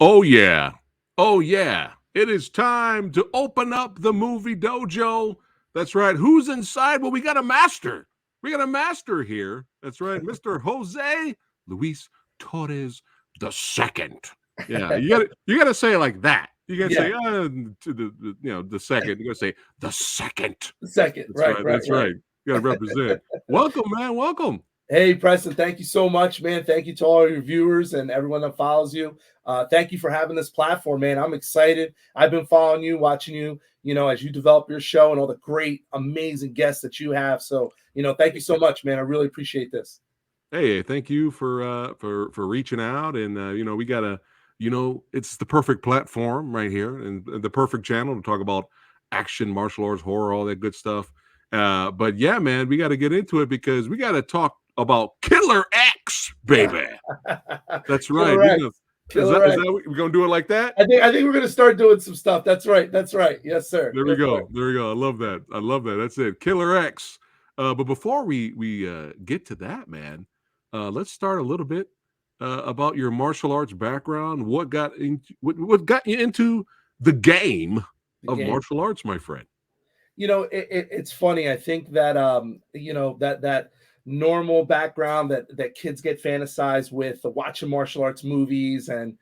Oh, yeah. Oh, yeah. It is time to open up the movie dojo. That's right. Who's inside? Well, we got a master. We got a master here. That's right. Mr. Jose Luis Torres II. Yeah, you gotta say it like that. You gotta Yeah, say to the second. You gotta say the second. second. That's Right, right. right, That's right. right. You gotta represent. Welcome, man. Welcome. Hey, Preston, thank you so much, man. Thank you to all your viewers and everyone that follows you. Thank you for having this platform, man. I'm excited. I've been following you, watching you, as you develop your show and all the great, amazing guests that you have. So, thank you so much, man. I really appreciate this. Hey, thank you for reaching out, and we gotta, it's the perfect platform right here, and the perfect channel to talk about action, martial arts, horror, all that good stuff. But yeah, man, we got to get into it because we got to talk about Killer X, baby. That's right. Killer We're X. gonna, is Killer that is X. that we're gonna do it like that? I think we're gonna start doing some stuff. That's right. That's right. Yes, sir. There we Yes, sir. go. There we go. I love that. I love that. That's it. Killer X. But before we get to that, man, let's start a little bit about your martial arts background. What got you into the game The of game. martial arts, my friend? It's funny. I think that that normal background that kids get fantasized with watching martial arts movies and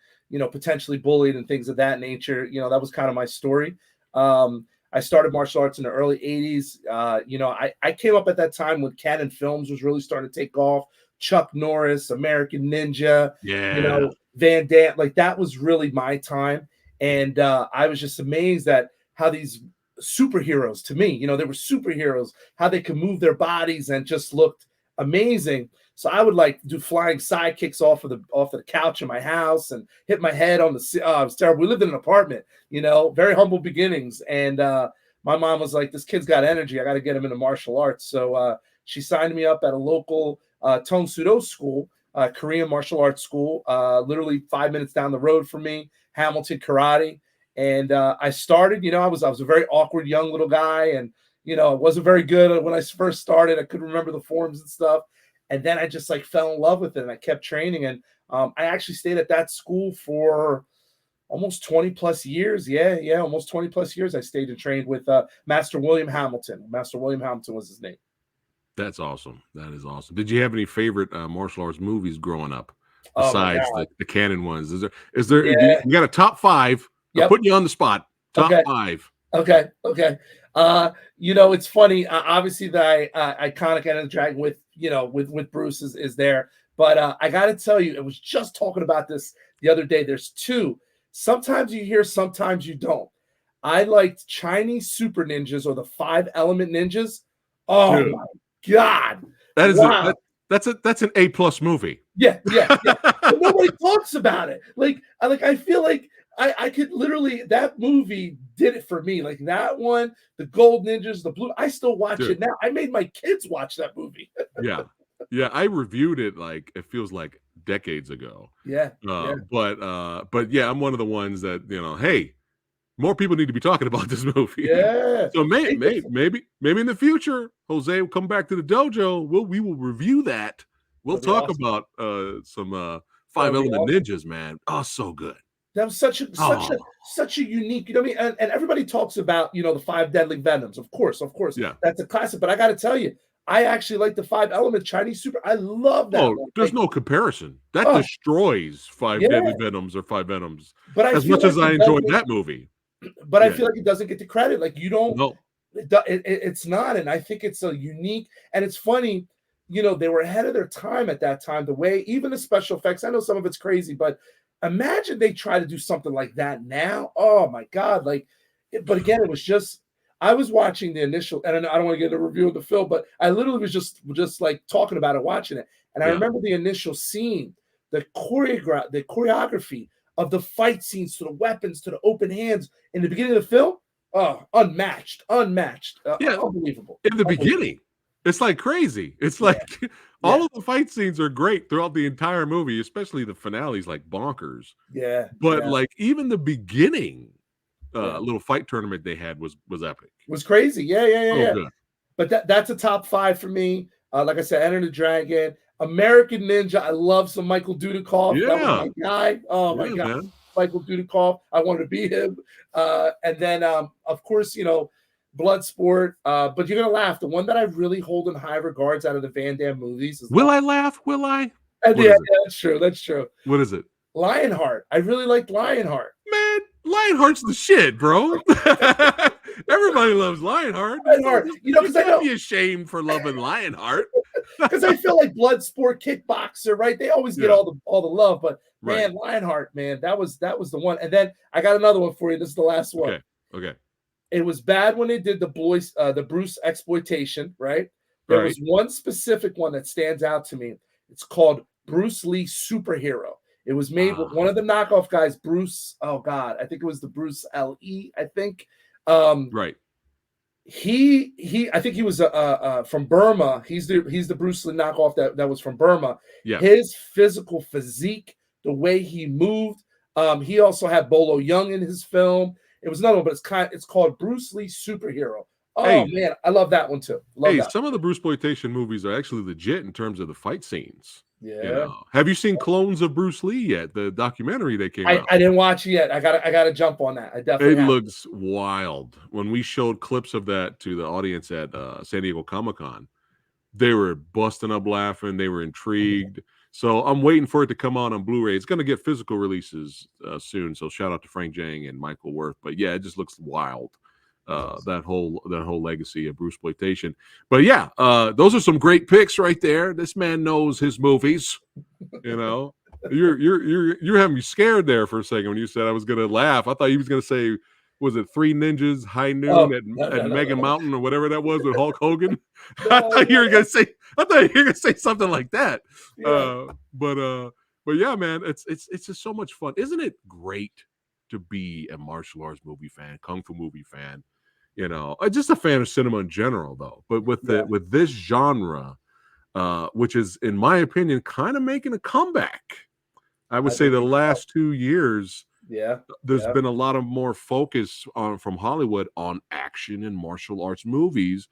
potentially bullied and things of that nature. That was kind of my story. I started martial arts in the early 80s. I came up at that time when Canon Films was really starting to take off. Chuck Norris, American Ninja, Yeah. Van Damme, like that was really my time. And I was just amazed at how these superheroes, to me, they were superheroes, how they could move their bodies and just looked amazing. So I would like do flying sidekicks off of the couch in my house and hit my head on the. It was terrible. We lived in an apartment, very humble beginnings, and my mom was like, "This kid's got energy. I got to get him into martial arts." So she signed me up at a local Tong Sudo school, Korean martial arts school, literally 5 minutes down the road from me, Hamilton Karate. And I started, I was a very awkward young little guy, and I wasn't very good when I first started. I couldn't remember the forms and stuff, and then I just like fell in love with it, and I kept training. And I actually stayed at that school for almost 20 plus years. Yeah, almost 20 plus years. I stayed and trained with Master William Hamilton. Master William Hamilton was his name. That's awesome. That is awesome. Did you have any favorite martial arts movies growing up Oh my besides God. the canon ones? Is there you Yeah. got a top five? I'm Yep. putting you on the spot. Top Okay. five. Okay. It's funny. Obviously, the iconic Enter the Dragon with Bruce is there. But I got to tell you, I was just talking about this the other day. There's two. Sometimes you hear, sometimes you don't. I liked Chinese Super Ninjas or the Five Element Ninjas. Oh Dude. my God! That is Wow. that's an A+ movie. Yeah. But nobody talks about it. I feel like I could literally, that movie did it for me. Like that one, the Gold Ninjas, the Blue. I still watch Dude. it now. I made my kids watch that movie. Yeah. Yeah, I reviewed it like it feels like decades ago. Yeah. But yeah, I'm one of the ones that, hey, more people need to be talking about this movie. Yeah. So maybe in the future, Jose will come back to the dojo. We will review that. We'll That'd be talk awesome. about some Five That'd be Element awesome. Ninjas, man. Oh, so good. That was such a Oh, unique, what I mean? And everybody talks about, the five deadly venoms. Of course. yeah. That's a classic. But I gotta tell you, I actually like the Five Element Chinese Super. I love that Oh, one. there's no comparison. That Oh, destroys Five Deadly yeah. Venoms or Five Venoms But I as feel much like as I enjoyed that movie. I Yeah. feel like it doesn't get the credit. Like you don't. No. It's not, and I think it's a unique. And it's funny, they were ahead of their time at that time. The way even the special effects. I know some of it's crazy, but imagine they try to do something like that now. Oh my God! But again, it was just. I was watching the initial, and I don't want to get a review of the film, but I literally was just like talking about it, watching it, and I Yeah. remember the initial scene, the choreography of the fight scenes, to the weapons, to the open hands in the beginning of the film. Oh, unmatched, Yeah. unbelievable. In the Unbelievable. beginning, it's like crazy. It's Yeah. like Yeah. all of the fight scenes are great throughout the entire movie, especially the finale's like bonkers. Yeah, But like even the beginning yeah. little fight tournament they had was epic. It was crazy. So Yeah. good. But that's a top five for me. Like I said, Enter the Dragon, American Ninja. I love some Michael Dudikoff. That was Yeah. my guy. Oh my Yeah, God. man. Michael Dudikoff. I wanted to be him. And then, of course, Bloodsport. But you're gonna laugh. The one that I really hold in high regards out of the Van Damme movies is Will I laugh? Will I? and What yeah, is it? yeah, that's true. That's true. What is it? Lionheart. I really liked Lionheart. Man, Lionheart's the shit, bro. Everybody loves Lionheart. Lionheart. You Because I can't know be ashamed for loving Lionheart. because I feel like Bloodsport, Kickboxer, right? They always get Yeah. all the love, but Right. man, Lionheart, man, that was the one. And then I got another one for you. This is the last one. Okay. Okay. It was bad when they did the Bruce exploitation, right? There Right. was one specific one that stands out to me. It's called Bruce Lee Superhero. It was made with one of the knockoff guys, Bruce. Oh God, I think it was the Bruce L.E. I think. Right. I think he was from Burma. He's the Bruce Lee knockoff that was from Burma. Yeah. His physical physique, the way he moved. He also had Bolo Young in his film. It was another one, but it's called Bruce Lee Superhero. Oh Hey. man, I love that one too. Love that. Some of the Bruceploitation movies are actually legit in terms of the fight scenes. Yeah. Have you seen Clones of Bruce Lee yet? The documentary that came out. I didn't watch it yet. I gotta jump on that. I definitely It looks wild. When we showed clips of that to the audience at San Diego Comic-Con, they were busting up laughing. They were intrigued. So I'm waiting for it to come out on Blu-ray. It's going to get physical releases soon. So shout out to Frank Jang and Michael Worth. But yeah, it just looks wild. That whole legacy of Bruceploitation. But yeah, those are some great picks right there. This man knows his movies. You're having me scared there for a second when you said I was gonna laugh. I thought he was gonna say, was it Three Ninjas High Noon at Mega Mountain or whatever that was with Hulk Hogan? I thought you were gonna say something like that. Yeah. But yeah, man, it's just so much fun. Isn't it great to be a martial arts movie fan, kung fu movie fan? Just a fan of cinema in general, though. But with this genre, which is, in my opinion, kind of making a comeback. I would say the last 2 years, there's been a lot of more focus from Hollywood on action and martial arts movies,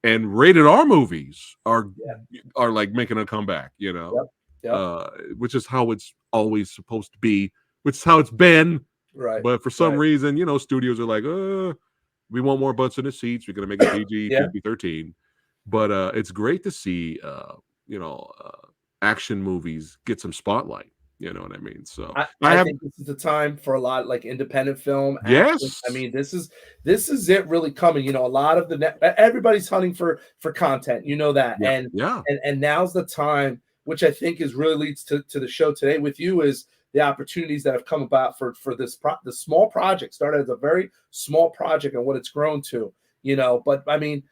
and rated R movies are like making a comeback. Which is how it's always supposed to be, which is how it's been. Right. But for some reason, studios are like, we want more butts in the seats. We're gonna make it PG, PG-13. But it's great to see action movies get some spotlight. You know what I mean? So I think this is the time for a lot like independent film. Yes, I mean this is it really coming. A lot of everybody's hunting for content. That, and now's the time, which I think is really leads to the show today with you, is the opportunities that have come about for the small project. Started as a very small project and what it's grown to. But I mean,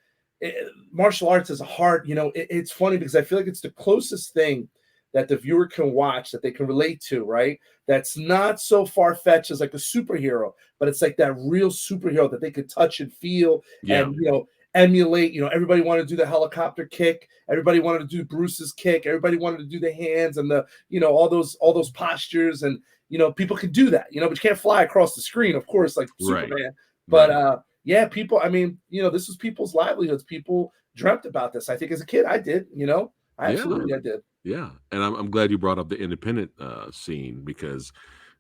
martial arts is a hard. It's funny because I feel like it's the closest thing that the viewer can watch that they can relate to, right? That's not so far-fetched as like a superhero, but it's like that real superhero that they could touch and feel and, emulate. Everybody wanted to do the helicopter kick. Everybody wanted to do Bruce's kick. Everybody wanted to do the hands and the, all those postures. And, people could do that, but you can't fly across the screen, of course, like Superman. But people, I mean, this was people's livelihoods. People dreamt about this. I think as a kid, I did, I did. Yeah, and I'm glad you brought up the independent scene, because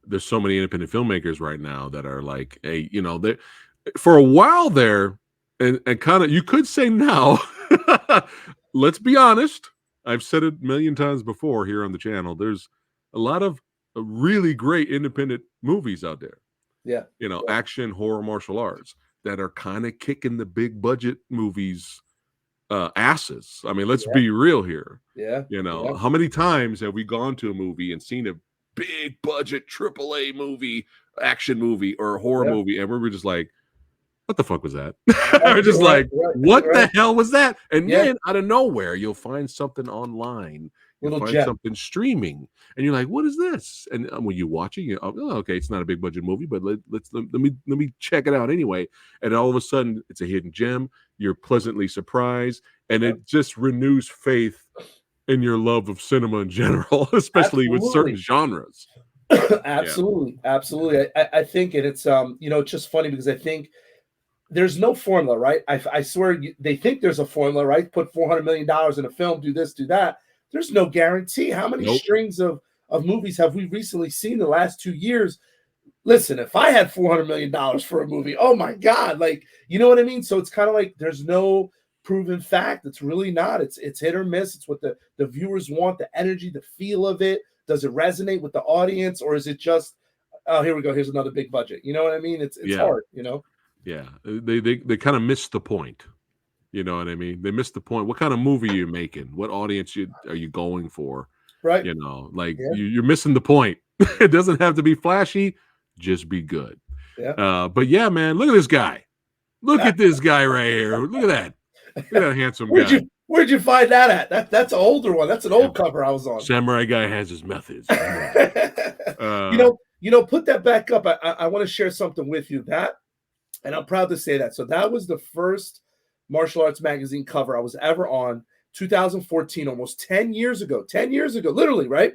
there's so many independent filmmakers right now that are like, hey, they for a while there, and kind of, you could say now, let's be honest, I've said it a million times before here on the channel, there's a lot of really great independent movies out there. Yeah. Action, horror, martial arts that are kind of kicking the big budget movies asses. I mean, let's be real here. How many times have we gone to a movie and seen a big budget AAA movie, action movie, or a horror movie, and we were just like, what the fuck was that? We're just what the hell was that? And then out of nowhere, you'll find something online. You'll find something streaming, and you're like, "What is this?" And when you watch it, okay, it's not a big budget movie, but let me check it out anyway. And all of a sudden, it's a hidden gem. You're pleasantly surprised, and it just renews faith in your love of cinema in general, especially with certain genres. Absolutely. I think, and it's it's just funny because I think there's no formula, right? I swear they think there's a formula, right? Put $400 million in a film, do this, do that. There's no guarantee. How many strings of movies have we recently seen the last 2 years? listen, if I had $400 million for a movie, oh my God, like, you know what I mean? So it's kind of like there's no proven fact. It's really not. It's hit or miss. It's what the viewers want, the energy, the feel of it. Does it resonate with the audience, or is it just, oh, here we go, here's another big budget? You know what I mean? It's Yeah, hard, you know? yeah. They kind of missed the point. You know what I mean? They missed the point. What kind of movie are you making? What audience are you going for? Right. You know, like Yeah. you're missing the point. It doesn't have to be flashy, just be good. Yeah. But yeah, man, look at this guy. Look at this guy right here. Look at that. Look at that handsome Where'd guy. you find that at? That's an older one. That's an old cover I was on. Samurai Guy has his methods. Put that back up. I want to share something with you that, and I'm proud to say that. So that was the first martial arts magazine cover I was ever on, 2014, almost 10 years ago. 10 years ago, literally, right?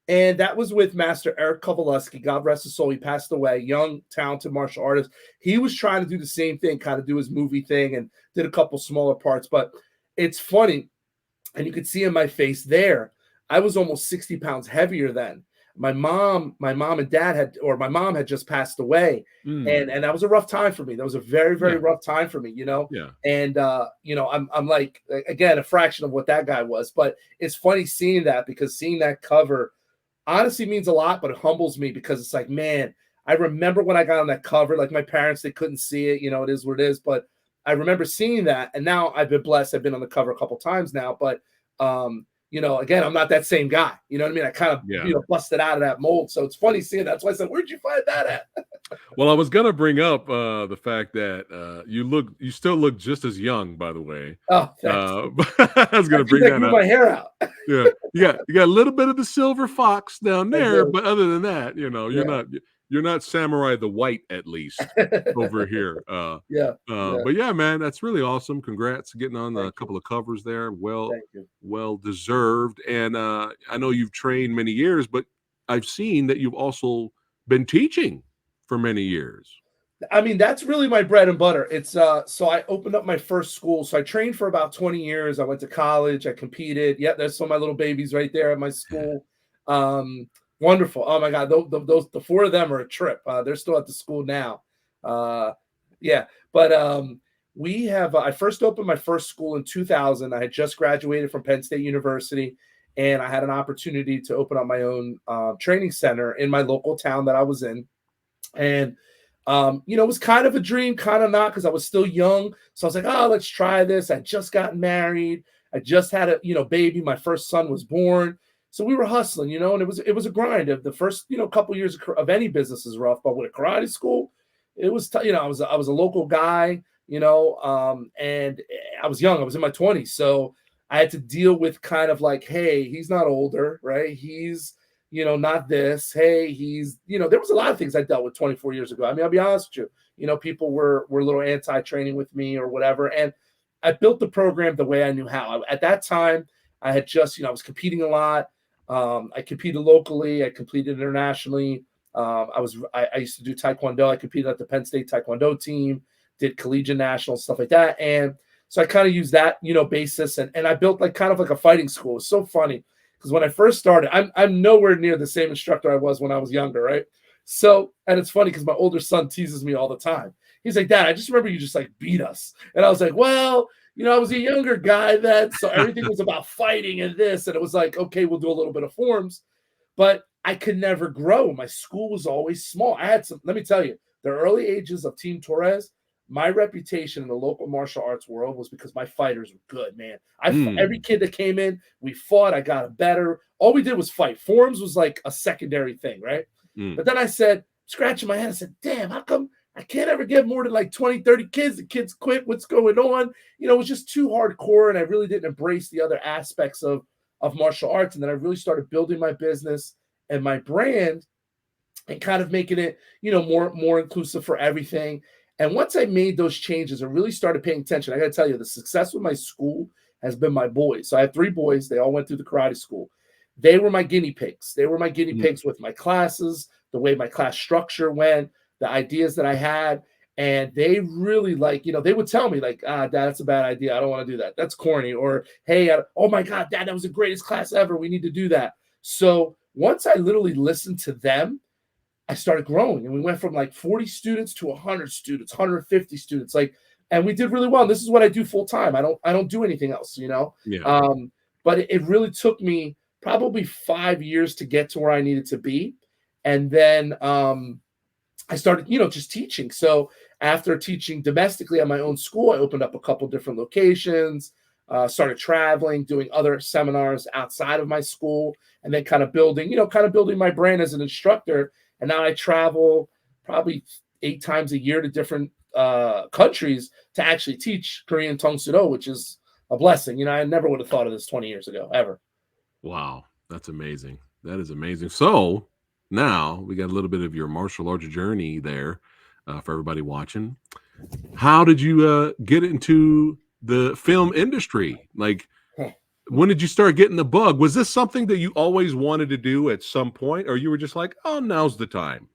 And that was with Master Eric Kovalevsky. God rest his soul. He passed away, young, talented martial artist. He was trying to do the same thing, kind of do his movie thing, and did a couple smaller parts. But it's funny, and you could see in my face there, I was almost 60 pounds heavier then. My mom and dad my mom had just passed away. And that was a rough time for me. That was a very, very rough time for me, you know? Yeah. And, I'm like, again, a fraction of what that guy was. But it's funny seeing that, because seeing that cover honestly means a lot, but it humbles me, because it's like, man, I remember when I got on that cover, like my parents, they couldn't see it, you know, it is what it is. But I remember seeing that, and now I've been blessed. I've been on the cover a couple times now, but, again, I'm not that same guy. You know what I mean? I kind of, busted out of that mold. So it's funny seeing that. That's why I said, where'd you find that at? Well, I was gonna bring up the fact that you still look just as young, by the way. Oh, thanks. I was gonna bring that grew up. my hair out. Yeah, you got a little bit of the silver fox down there, do. but other than that, you're not Samurai the White, at least over here. But yeah, man, that's really awesome. Congrats getting on a couple of covers there. Well deserved. And I know you've trained many years, but I've seen that you've also been teaching for many years. I mean, that's really my bread and butter. It's so I opened up my first school. So I trained for about 20 years. I went to college, I competed. Yeah, there's some of my little babies right there at my school. Wonderful. Oh my God, those the four of them are a trip. They're still at the school now. But we have I first opened my first school in 2000. I had just graduated from Penn State University, and I had an opportunity to open up my own training center in my local town that I was in. And it was kind of a dream, kind of not, because I was still young. So I was like, oh, let's try this. I just got married. I just had a baby. My first son was born. So we were hustling, and it was a grind. The first couple years of any business is rough, but with a karate school, it was I was a local guy, and I was young. I was in my 20s, so I had to deal with kind of like, hey, he's not older, right? He's not this. Hey, he's, there was a lot of things I dealt with 24 years ago. I mean, I'll be honest with you. People were a little anti-training with me or whatever. And I built the program the way I knew how. At that time, I had just, I was competing a lot. I competed locally. I competed internationally. I used to do Taekwondo. I competed at the Penn State Taekwondo team, did collegiate nationals, stuff like that. And so I kind of used that, basis. And I built like kind of like a fighting school. It's so funny. Because when I first started, I'm nowhere near the same instructor I was when I was younger, right? So, and it's funny because my older son teases me all the time. He's like, Dad, I just remember you just like beat us. And I was like, well, I was a younger guy then, so everything was about fighting and this. And it was like, okay, we'll do a little bit of forms. But I could never grow. My school was always small. I had let me tell you, the early ages of Team Torres, my reputation in the local martial arts world was because my fighters were good, man. Every kid that came in, we fought. I got better. All we did was fight. Forms was like a secondary thing, right? But then I said, scratching my head, I said, damn, how come I can't ever get more than like 20, 30 kids? The kids quit. What's going on? It was just too hardcore, and I really didn't embrace the other aspects of martial arts. And then I really started building my business and my brand and kind of making it, more inclusive for everything. And once I made those changes and really started paying attention, I got to tell you, the success with my school has been my boys. So I have 3 boys. They all went through the karate school. They were my guinea pigs. They were my guinea pigs with my classes, the way my class structure went, the ideas that I had. And they really they would tell me like, Dad, that's a bad idea. I don't want to do that. That's corny. Or, hey, oh my God, Dad, that was the greatest class ever. We need to do that. So once I literally listened to them, I started growing, and we went from like 40 students to 100 students, 150 students, like, and we did really well. And this is what I do full time. I don't do anything else, you know. Yeah. But it really took me probably 5 years to get to where I needed to be, and then I started, just teaching. So after teaching domestically at my own school, I opened up a couple different locations, started traveling, doing other seminars outside of my school, and then kind of building my brand as an instructor. And now I travel probably 8 times a year to different countries to actually teach Korean Tong Sudo, which is a blessing. I never would have thought of this 20 years ago, ever. Wow, that's amazing. That is amazing. So now we got a little bit of your martial arts journey there for everybody watching. How did you get into the film industry? Like, when did you start getting the bug? Was this something that you always wanted to do at some point, or you were just like, "Oh, now's the time"?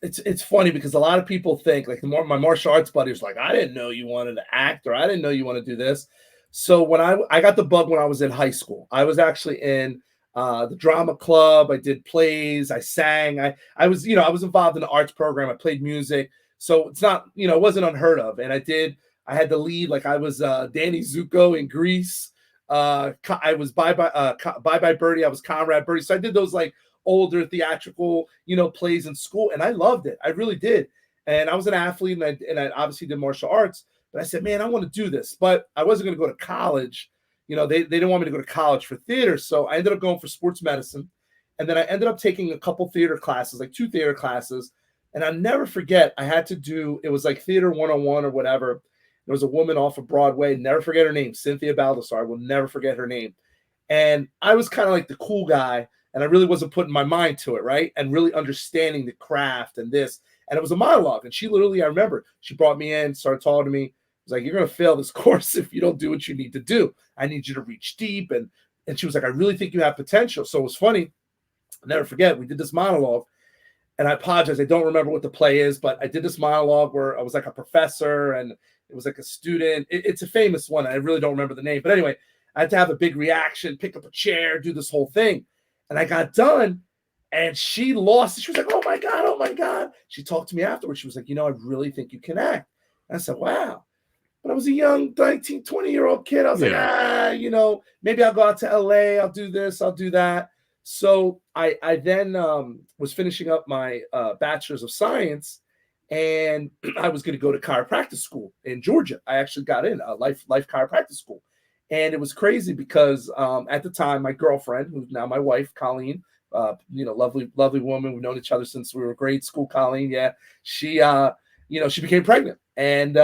It's funny because a lot of people think, like, my martial arts buddy was like, I didn't know you wanted to act, or I didn't know you want to do this. So when I got the bug when I was in high school, I was actually in the drama club. I did plays. I sang. I was involved in the arts program. I played music. So it's not, it wasn't unheard of. And I had the lead, like I was Danny Zuko in Grease. I was Bye Bye Birdie. I was Conrad Birdie. So I did those like older theatrical, plays in school, and I loved it. I really did. And I was an athlete, and I obviously did martial arts. But I said, man, I want to do this. But I wasn't going to go to college. They didn't want me to go to college for theater. So I ended up going for sports medicine. And then I ended up taking a couple theater classes, like 2 theater classes. And I'll never forget, I had to do, it was like Theater 101 or whatever. There was a woman off of Broadway, never forget her name, Cynthia Baldessar. I will never forget her name. And I was kind of like the cool guy, and I really wasn't putting my mind to it, right? And really understanding the craft and this. And it was a monologue. And she literally, I remember, she brought me in, started talking to me. Was like, you're going to fail this course if you don't do what you need to do. I need you to reach deep. And she was like, I really think you have potential. So it was funny. I'll never forget, we did this monologue. And I apologize, I don't remember what the play is, but I did this monologue where I was like a professor and it was like a student. It's a famous one. I really don't remember the name. But anyway, I had to have a big reaction, pick up a chair, do this whole thing. And I got done, and she lost it. She was like, oh my God, oh my God. She talked to me afterwards. She was like, I really think you can act. And I said, wow. But I was a young 19, 20-year-old kid. I was like, maybe I'll go out to LA. I'll do this. I'll do that. So I then was finishing up my bachelor's of science, and I was going to go to chiropractic school in Georgia. I actually got in a life chiropractic school. And it was crazy because at the time, my girlfriend, who's now my wife, Colleen, lovely woman. We've known each other since we were grade school. Colleen, yeah, she became pregnant, and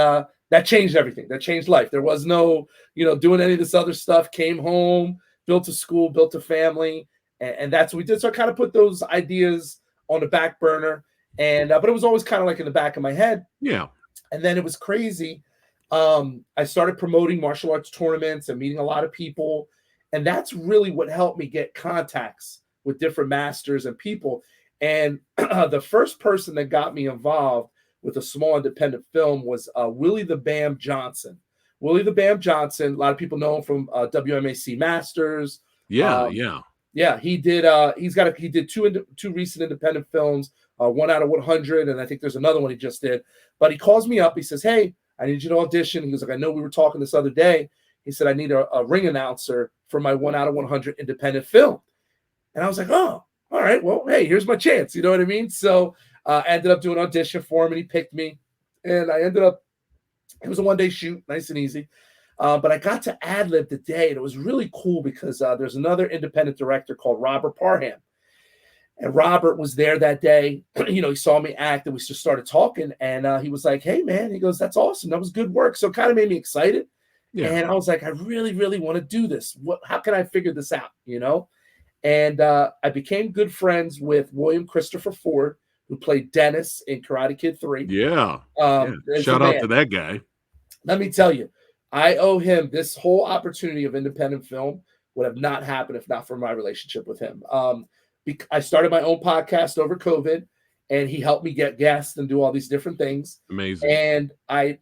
that changed everything. That changed life. There was no, doing any of this other stuff. Came home, built a school, built a family, and that's what we did. So I kind of put those ideas on the back burner, and but it was always kind of like in the back of my head. Yeah. And then it was crazy. I started promoting martial arts tournaments and meeting a lot of people, and that's really what helped me get contacts with different masters and people. And the first person that got me involved with a small independent film was Willie the Bam Johnson. Willie the Bam Johnson, a lot of people know him from WMAC Masters. Yeah, Yeah, he did. He did two recent independent films, 1 out of 100, and I think there's another one he just did. But he calls me up. He says, "Hey, I need you to audition." He was like, "I know we were talking this other day." He said, "I need a ring announcer for my 1 out of 100 independent film." And I was like, "Oh, all right. Well, hey, here's my chance." You know what I mean? So I ended up doing an audition for him, and he picked me. And I ended up. It was a one-day shoot, nice and easy. But I got to ad-lib the day, and it was really cool because there's another independent director called Robert Parham. And Robert was there that day. He saw me act, and we just started talking. And he was like, "Hey, man," he goes, "That's awesome. That was good work." So it kind of made me excited. yeah. And I was like, "I really, really want to do this. How can I figure this out?" And I became good friends with William Christopher Ford, who played Dennis in Karate Kid 3. Yeah. There's a Shout out man. to that guy. Let me tell you, I owe him this whole opportunity of independent film would have not happened if not for my relationship with him. I started my own podcast over COVID, and he helped me get guests and do all these different things. Amazing. And I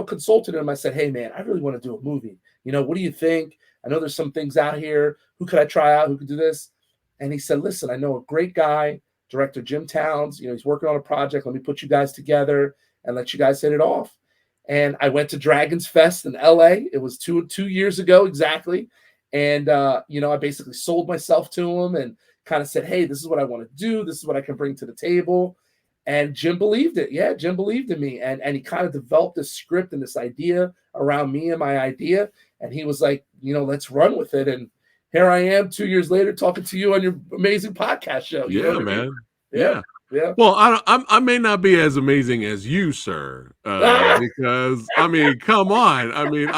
consulted him. I said, "Hey, man, I really want to do a movie. What do you think? I know there's some things out here. Who could I try out? Who could do this?" And he said, "Listen, I know a great guy director Jim Towns. He's working on a project. Let me put you guys together and let you guys hit it off. And I went to Dragons Fest in LA. It was two years ago exactly. And I basically sold myself to him and kind of said, hey, this is what I want to do. This is what I can bring to the table. And Jim believed it. Yeah, Jim believed in me. And he kind of developed this script and this idea around me and my idea. And he was like, let's run with it. And here I am 2 years later talking to you on your amazing podcast show. You know what I mean? Man. Yeah. Yeah. Well, I may not be as amazing as you, sir, because I mean, come on. I mean,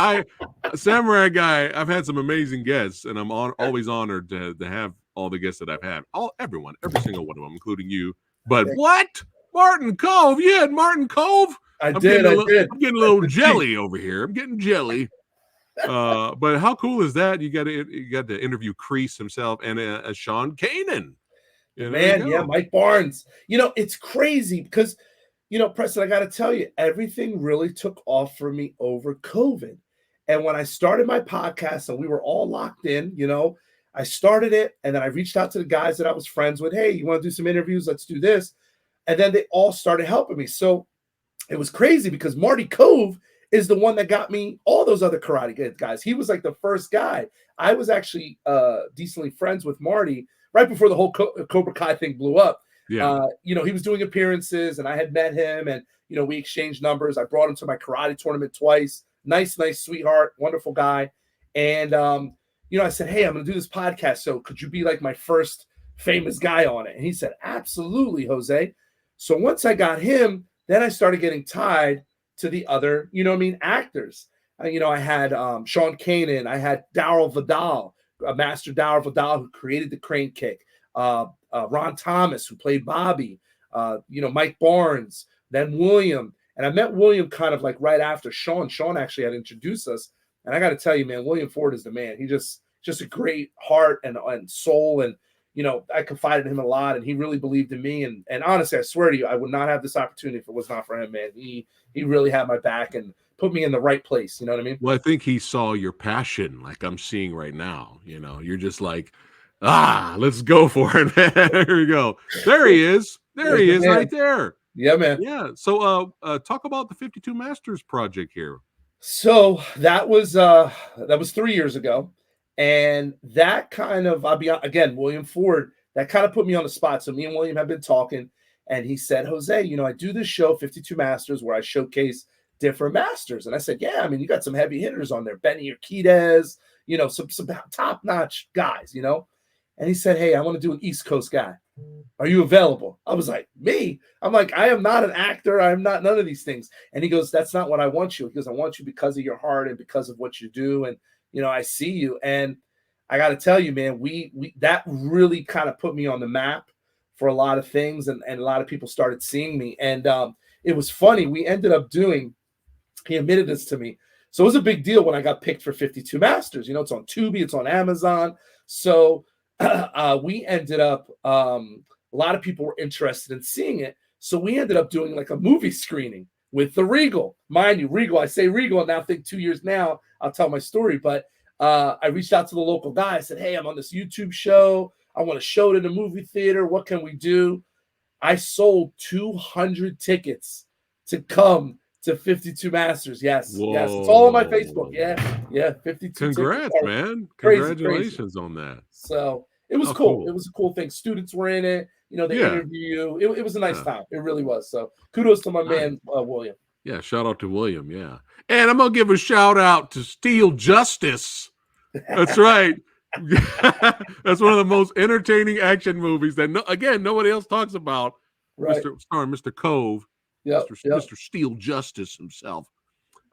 Samurai Guy. I've had some amazing guests, and I'm always honored to have all the guests that I've had. Every single one of them, including you. But what, Martin Cove? You had Martin Cove? I did. I'm getting a little jelly over here. I'm getting jelly. But how cool is that? You got to interview Kreese himself and Sean Kanan. Man, yeah, Mike Barnes. It's crazy because, Preston, I got to tell you, everything really took off for me over COVID. And when I started my podcast and we were all locked in, I started it and then I reached out to the guys that I was friends with. Hey, you want to do some interviews? Let's do this. And then they all started helping me. So it was crazy because Marty Cove is the one that got me all those other karate guys. He was like the first guy. I was actually decently friends with Marty right before the whole Cobra Kai thing blew up. Yeah. He was doing appearances and I had met him and, we exchanged numbers. I brought him to my karate tournament twice. Nice sweetheart, wonderful guy. And, I said, hey, I'm going to do this podcast. So could you be like my first famous guy on it? And he said, absolutely, Jose. So once I got him, then I started getting tied to the other, actors. I had Sean Kanan. I had Darryl Vidal, Master Darryl Vidal, who created the crane kick. Ron Thomas, who played Bobby. Mike Barnes, then William. And I met William kind of like right after Sean. Sean actually had introduced us. And I got to tell you, man, William Ford is the man. He just a great heart and soul. And, I confided in him a lot and he really believed in me. And honestly, I swear to you, I would not have this opportunity if it was not for him, man. He really had my back and put me in the right place. You know what I mean? Well, I think he saw your passion like I'm seeing right now. You're just like, let's go for it, man. There you go. There he is. There he is right there. Yeah, man. Yeah. So talk about the 52 Masters project here. So that was 3 years ago. And that kind of, William Ford, that kind of put me on the spot. So me and William have been talking and he said, Jose, I do this show, 52 Masters, where I showcase different masters. And I said, yeah, I mean, you got some heavy hitters on there, Benny Urquidez, some top-notch guys, And he said, hey, I want to do an East Coast guy. Are you available? I was like, me? I'm like, I am not an actor. I'm not none of these things. And he goes, that's not what I want you. He goes, I want you because of your heart and because of what you do. And, I see you. And I got to tell you, man, we that really kind of put me on the map for a lot of things. And a lot of people started seeing me. And it was funny. We ended up doing, he admitted this to me. So it was a big deal when I got picked for 52 Masters. It's on Tubi, it's on Amazon. So we ended up, a lot of people were interested in seeing it. So we ended up doing like a movie screening with the Regal. Mind you, Regal, I say Regal, and now think 2 years now, I'll tell my story. But I reached out to the local guy. I said, hey, I'm on this YouTube show. I want to show it in a movie theater. What can we do? I sold 200 tickets to come to 52 Masters. Yes. Whoa. Yes. It's all on my Facebook. Yeah. 52 Congrats, tickets. Man. Crazy, Congratulations on that. So it was cool. It was a cool thing. Students were in it. They interview you. It was a nice time. It really was. So kudos to my man, William. Yeah, shout out to William. Yeah. And I'm going to give a shout out to Steel Justice. That's right. That's one of the most entertaining action movies that, nobody else talks about. Right. Mr. Cove. Yep. Mr. Steel Justice himself.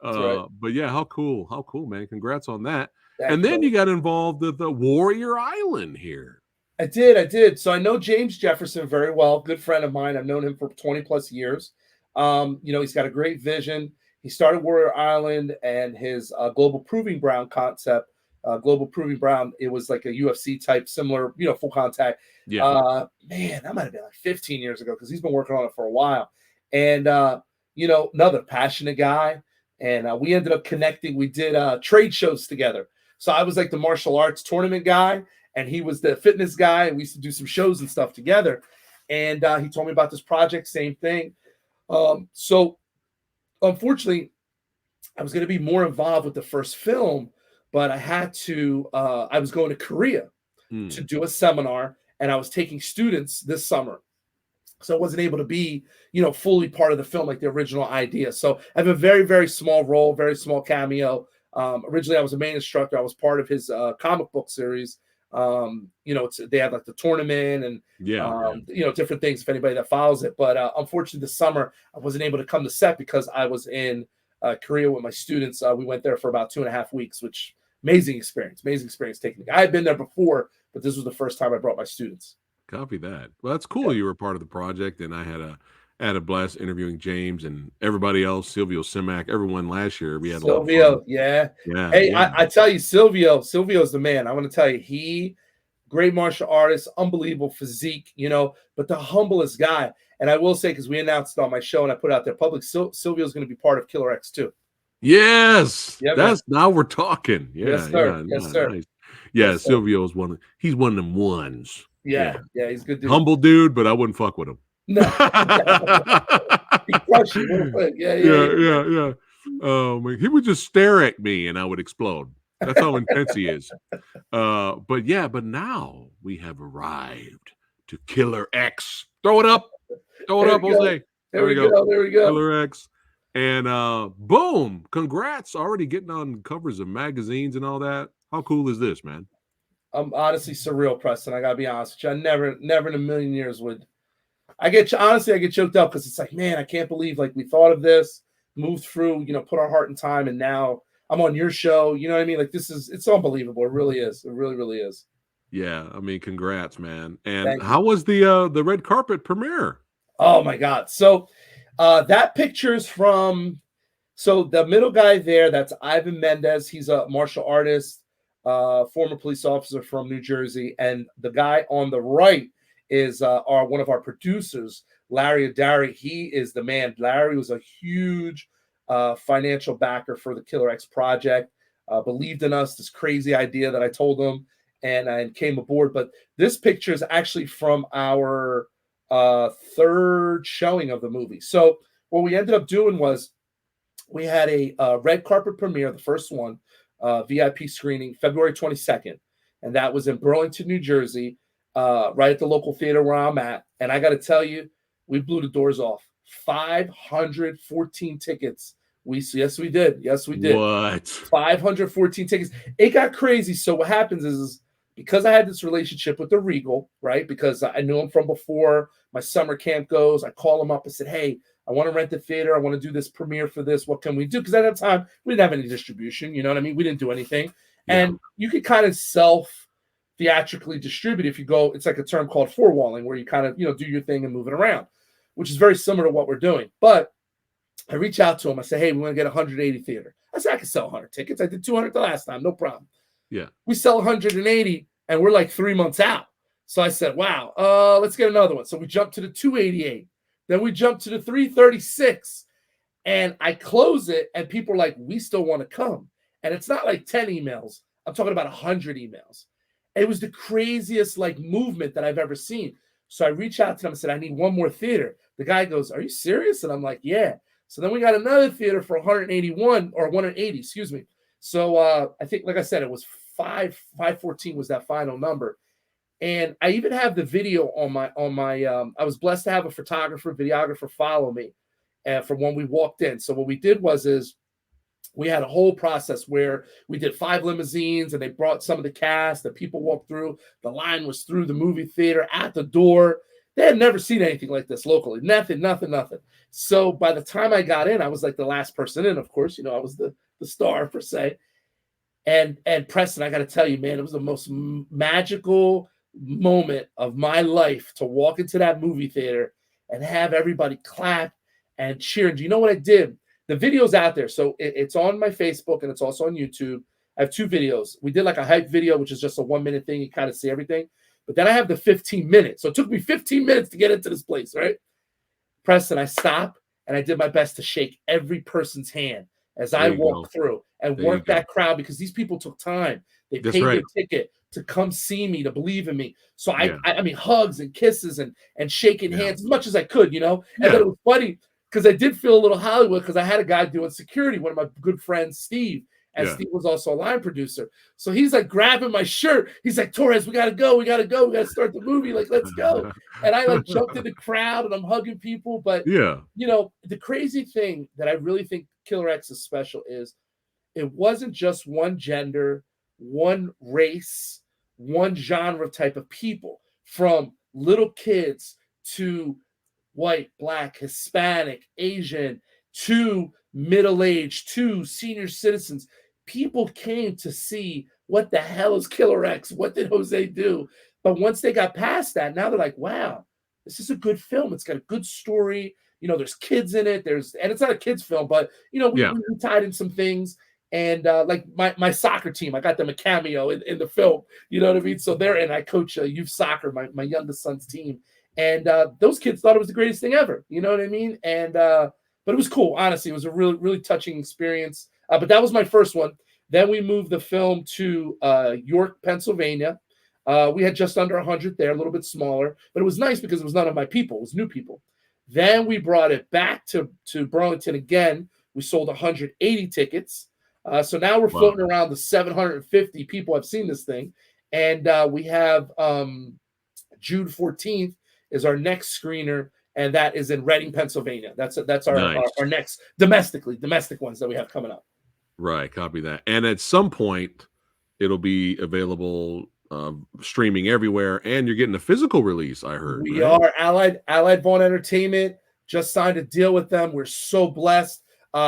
Right. But yeah, how cool, man. Congrats on that. And then you got involved with the Warrior Island here. I did. So I know James Jefferson very well, good friend of mine. I've known him for 20 plus years. He's got a great vision. He started Warrior Island and his Global Proving Ground concept. Global Proving Ground, it was like a UFC type, similar, full contact. Yeah. Man, that might have been like 15 years ago because he's been working on it for a while. And, another passionate guy. And we ended up connecting. We did trade shows together. So I was like the martial arts tournament guy, and he was the fitness guy, and we used to do some shows and stuff together. And he told me about this project, same thing. So unfortunately, I was going to be more involved with the first film, but I had to, I was going to Korea to do a seminar, and I was taking students this summer. So I wasn't able to be, fully part of the film, like the original idea. So I have a very, very small role, very small cameo. Originally, I was a main instructor. I was part of his comic book series. They had like the tournament and different things. If anybody that follows it, but unfortunately, this summer I wasn't able to come to set because I was in Korea with my students. We went there for about 2.5 weeks, which amazing experience taking. I had been there before, but this was the first time I brought my students. Copy that. Well, that's cool. You were part of the project, and I had a blast interviewing James and everybody else, Silvio Simac, everyone last year. We had a lot of fun. Yeah. Yeah. Hey, yeah. I tell you, Silvio's the man. I want to tell you, great martial artist, unbelievable physique, but the humblest guy. And I will say, because we announced it on my show and I put it out there public, Silvio's going to be part of Killer X too. Yes. Yeah, that's now we're talking. Yeah. Yes, sir. Yeah. Yes, sir. Nice. Yeah, Yes, Silvio's he's one of them ones. Yeah, he's good dude. Humble dude, but I wouldn't fuck with him. No. He crushed you real quick. Yeah. Oh man, he would just stare at me and I would explode. That's how intense he is. But now we have arrived to Killer X. Throw it up, Jose. There we go. Killer X. And boom, congrats. Already getting on covers of magazines and all that. How cool is this, man? I'm honestly surreal, Preston. I gotta be honest with you. I never in a million years would. I get choked up because it's like, man, I can't believe like we thought of this, moved through, put our heart and time, and now I'm on your show. You know what I mean? Like it's unbelievable. It really is. It really, really is. Yeah, I mean, congrats, man. And how was the red carpet premiere? Oh my God. So that picture's from the middle guy there, that's Ivan Mendez. He's a martial artist, former police officer from New Jersey. And the guy on the right is one of our producers, Larry Adari. He is the man. Larry was a huge financial backer for the Killer X project, believed in us, this crazy idea that I told him, and came aboard. But this picture is actually from our third showing of the movie. So what we ended up doing was we had a red carpet premiere, the first one, VIP screening, February 22nd. And that was in Burlington, New Jersey, right at the local theater where I'm at. And I got to tell you, we blew the doors off. 514 tickets. Yes, we did. What? 514 tickets. It got crazy. So what happens is because I had this relationship with the Regal, right? Because I knew him from before my summer camp goes. I call him up and said, hey, I want to rent the theater. I want to do this premiere for this. What can we do? Because at that time, we didn't have any distribution. You know what I mean? We didn't do anything. Yeah. And you could kind of self-theatrically distribute if you go, it's like a term called four-walling, where you kind of, do your thing and move it around, which is very similar to what we're doing. But I reach out to him. I say, hey, we want to get 180 theater. I said, I can sell 100 tickets. I did 200 the last time. No problem. Yeah. We sell 180 and we're like 3 months out. So I said, wow, let's get another one. So we jumped to the 288. Then we jumped to the 336. And I close it and people are like, we still want to come. And it's not like 10 emails. I'm talking about 100 emails. It was the craziest like movement that I've ever seen. So I reached out to them and said, I need one more theater. The guy goes, are you serious? And I'm like, yeah. So then we got another theater for 181 or 180, excuse me. So I think, like I said, it was 514 was that final number. And I even have the video on my I was blessed to have a photographer, videographer follow me from when we walked in. So what we did is we had a whole process where we did 5 limousines and they brought some of the cast that people walked through. The line was through the movie theater at the door. They had never seen anything like this locally. Nothing. So by the time I got in, I was like the last person in, of course. I was the star per se. And Preston, I got to tell you, man, it was the most magical moment of my life to walk into that movie theater and have everybody clap and cheer. And do you know what I did? The video's out there. So it's on my Facebook and it's also on YouTube. I have 2 videos. We did like a hype video, which is just a 1-minute thing. You kind of see everything. But then I have the 15 minutes. So it took me 15 minutes to get into this place, right? Preston, I stopped and I did my best to shake every person's hand as I walked through and work that crowd, because these people took time. They paid their ticket to come see me, to believe in me. So Yeah. I mean, hugs and kisses and shaking Yeah. hands as much as I could, you know. And Yeah. then it was funny because I did feel a little Hollywood because I had a guy doing security, one of my good friends, Steve. And Yeah. Steve was also a line producer. So he's like grabbing my shirt. He's like, Torres, we gotta go. We gotta start the movie. Like, let's go. And I like jumped in the crowd and I'm hugging people. But Yeah. you know, the crazy thing that I really think Killer X is special is it wasn't just one gender, one race, one genre type of people, from little kids to white, black, Hispanic, Asian, to middle-aged, to senior citizens. People came to see what the hell is Killer X? What did Jose do? But once they got past that, now they're like, wow, this is a good film. It's got a good story. You know, there's kids in it. And it's not a kids film, but you know, we tied in some things. And like my soccer team, I got them a cameo in the film. You know what I mean? So they're in. I coach youth soccer, my youngest son's team. And those kids thought it was the greatest thing ever. You know what I mean? And but it was cool. Honestly, it was a really, really touching experience. But that was my first one. Then we moved the film to York, Pennsylvania. We had just under 100 there, a little bit smaller. But it was nice because it was none of my people. It was new people. Then we brought it back to Burlington again. We sold 180 tickets. So now we're floating around the 750 people have seen this thing. And we have June 14th is our next screener, and that is in Reading, Pennsylvania. That's our next domestic ones that we have coming up. Right, copy that. And at some point, it'll be available streaming everywhere, and you're getting a physical release, I heard. We are. Allied Vaughn Entertainment just signed a deal with them. We're so blessed.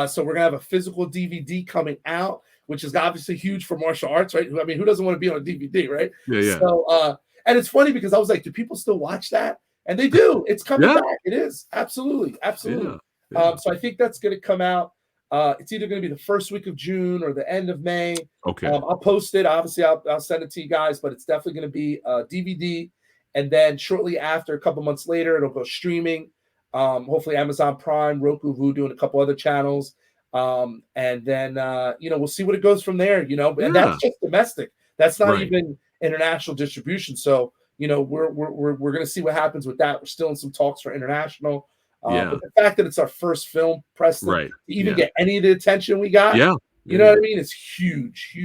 So we're gonna have a physical DVD coming out, which is obviously huge for martial arts, right? I mean, who doesn't want to be on a DVD, right? Yeah. So and it's funny because I was like, do people still watch that? And they do. It's coming back. It is. Absolutely. Yeah. So I think that's gonna come out. It's either gonna be the first week of June or the end of May. Okay. I'll post it. Obviously, I'll send it to you guys, but it's definitely gonna be a DVD. And then shortly after, a couple months later, it'll go streaming. Hopefully Amazon Prime, Roku, Vudu, and a couple other channels. And then we'll see what it goes from there, and that's just domestic. That's not even international distribution. So, we're gonna see what happens with that. We're still in some talks for international. But the fact that it's our first film, Preston, to even get any of the attention we got, you know what I mean? It's huge.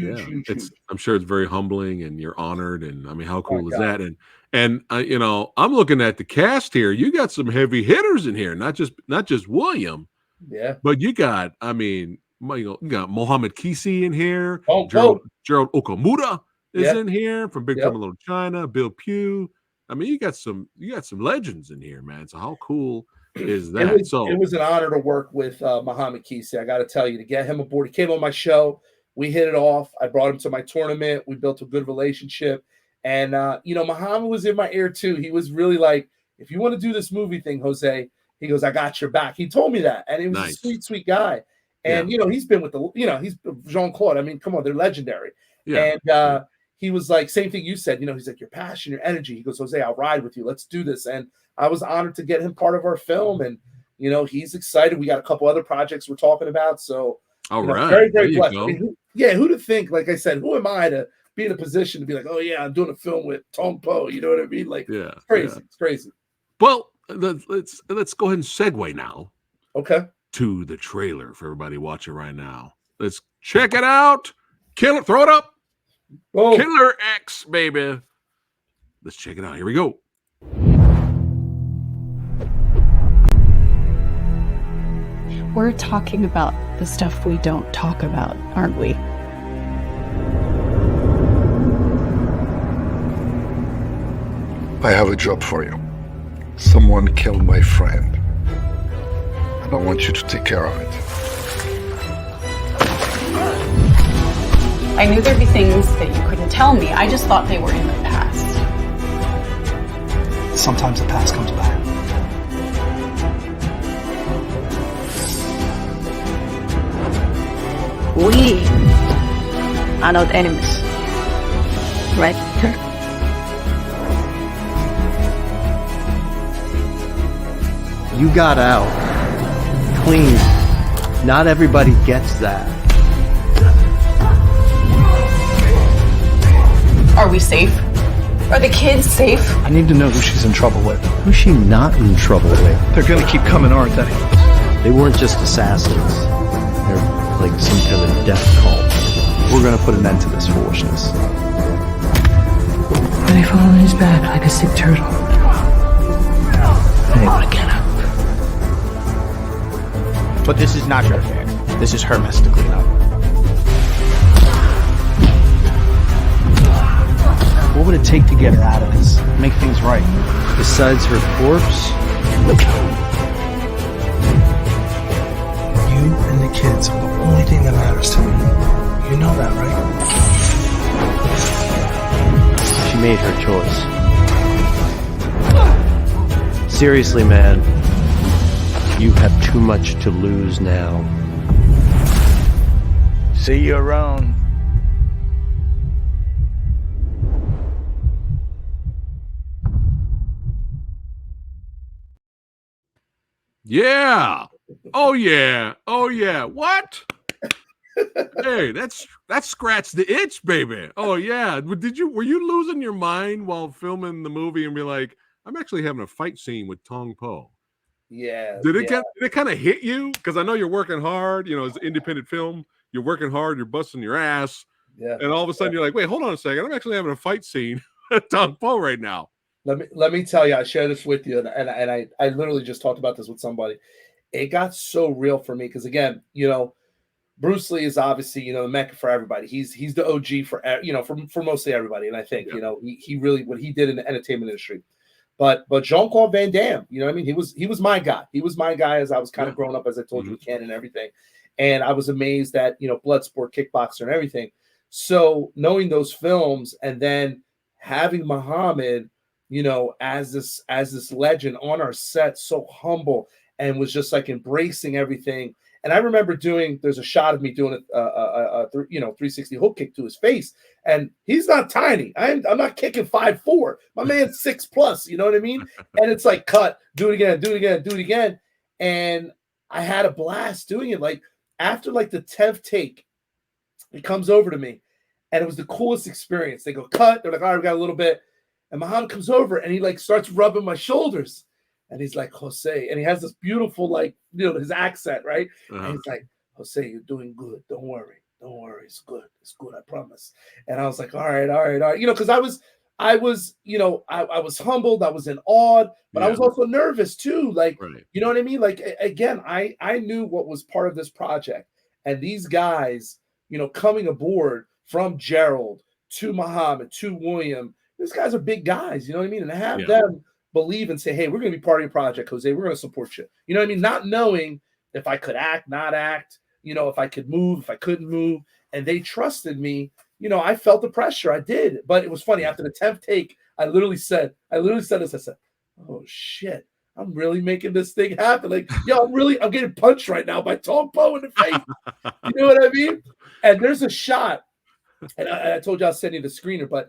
I'm sure it's very humbling, and you're honored. And I mean, how cool is that? And I'm looking at the cast here. You got some heavy hitters in here, not just William. Yeah. But you got, you got Mohammed Kisi in here. Gerald Okamura is in here from Big Time in Little China. Bill Pugh. I mean, you got some legends in here, man. So how cool is that? It was an honor to work with Mohammed Kisi. I got to tell you, to get him aboard. He came on my show. We hit it off. I brought him to my tournament. We built a good relationship. And, Muhammad was in my ear too. He was really like, if you want to do this movie thing, Jose, he goes, I got your back. He told me that. And he was a sweet, sweet guy. And, he's been with he's Jean-Claude. I mean, come on, they're legendary. Yeah. And he was like, same thing you said, he's like, your passion, your energy. He goes, Jose, I'll ride with you. Let's do this. And I was honored to get him part of our film. And, he's excited. We got a couple other projects we're talking about. So, very, very blessed. I mean, who'd have think, like I said, who am I to be in a position to be like, oh yeah, I'm doing a film with Tong Po, you know what I mean? Like, it's crazy. It's crazy. Well, let's go ahead and segue now. Okay. To the trailer for everybody watching right now. Let's check it out. Throw it up. Oh. Killer X, baby. Let's check it out. Here we go. We're talking about the stuff we don't talk about, aren't we? I have a job for you. Someone killed my friend. And I want you to take care of it. I knew there'd be things that you couldn't tell me. I just thought they were in the past. Sometimes the past comes back. We are not enemies. Right, Peter? You got out. Clean. Not everybody gets that. Are we safe? Are the kids safe? I need to know who she's in trouble with. Who's she not in trouble with? They're gonna keep coming, aren't they? They weren't just assassins. They're like some kind of death cult. We're gonna put an end to this foolishness. They fall on his back like a sick turtle. They want to get up. But this is not your affair. This is her mess to clean up. What would it take to get her out of this? Make things right. Besides her corpse? You and the kids are the only thing that matters to me. You know that, right? She made her choice. Seriously, man. You have too much to lose now. See you around. Yeah. Oh yeah. Oh yeah. What? Hey, that's scratched the itch, baby. Oh yeah. Were you losing your mind while filming the movie and be like, I'm actually having a fight scene with Tong Po? Yeah. Did it kind of hit you? Because I know you're working hard, you know, it's an independent film, you're working hard, you're busting your ass. Yeah. And all of a sudden you're like, wait, hold on a second. I'm actually having a fight scene with Tong Po right now. Let me tell you, I share this with you, and I literally just talked about this with somebody. It got so real for me because, again, you know, Bruce Lee is obviously, you know, the mecca for everybody. He's the OG for, you know, for mostly everybody. And I think, you know, he really, what he did in the entertainment industry. But Jean-Claude Van Damme, you know what I mean? He was my guy. He was my guy as I was kind of growing up, as I told you, with Ken and everything. And I was amazed that, you know, Bloodsport, Kickboxer, and everything. So knowing those films and then having Muhammad, you know, as this legend on our set, so humble and was just like embracing everything. And I remember there's a shot of me doing a 360 hook kick to his face, and he's not tiny. I'm not kicking 5'4". My man's 6+. You know what I mean? And it's like, cut, do it again, do it again, do it again. And I had a blast doing it. Like after like the 10th take, it comes over to me, and it was the coolest experience. They go cut. They're like, all right, we got a little bit. And Muhammad comes over and he like starts rubbing my shoulders. And he's like, Jose. And he has this beautiful, like, you know, his accent, right? And he's like, Jose, you're doing good. Don't worry. Don't worry. It's good. It's good. I promise. And I was like, all right, all right, all right. You know, because I was, you know, I was humbled. I was in awe, but I was also nervous too. Like, you know what I mean? Like, again, I knew what was part of this project. And these guys, you know, coming aboard from Gerald to Muhammad to William, these guys are big guys, you know what I mean? And to have them believe and say, hey, we're going to be part of your project, Jose. We're going to support you. You know what I mean? Not knowing if I could act, not act, you know, if I could move, if I couldn't move. And they trusted me. You know, I felt the pressure. I did. But it was funny. After the 10th take, I literally said this. I said, oh, shit. I'm really making this thing happen. Like, yo, I'm getting punched right now by Tong Po in the face. You know what I mean? And there's a shot. And I told you I'll send you the screener, but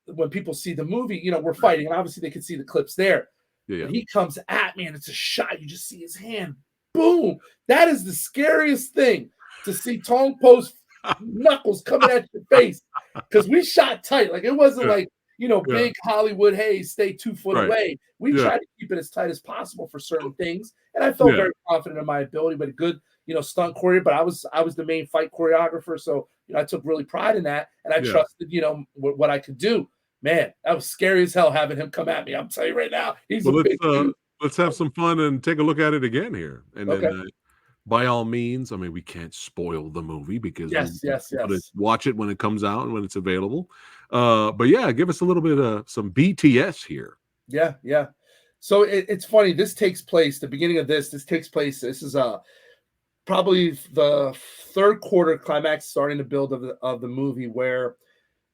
when people see the movie, you know, we're fighting, and obviously they can see the clips there. But he comes at me, and it's a shot. You just see his hand. Boom. That is the scariest thing, to see Tong Po's knuckles coming at your face, because we shot tight. Like, it wasn't like, you know, big Hollywood, hey, stay 2 foot away. We tried to keep it as tight as possible for certain things. And I felt very confident in my ability, but a good, you know, stunt choreographer. But I was the main fight choreographer. So, you know, I took really pride in that. And I trusted, you know, what I could do. Man, that was scary as hell having him come at me. I'm telling you right now. He's a big dude. Let's have some fun and take a look at it again here. And then by all means, I mean, we can't spoil the movie because we watch it when it comes out and when it's available. But yeah, give us a little bit of some BTS here. Yeah, yeah. So it's funny. This takes place, the beginning of this takes place. This is probably the third quarter climax, starting to build of the movie, where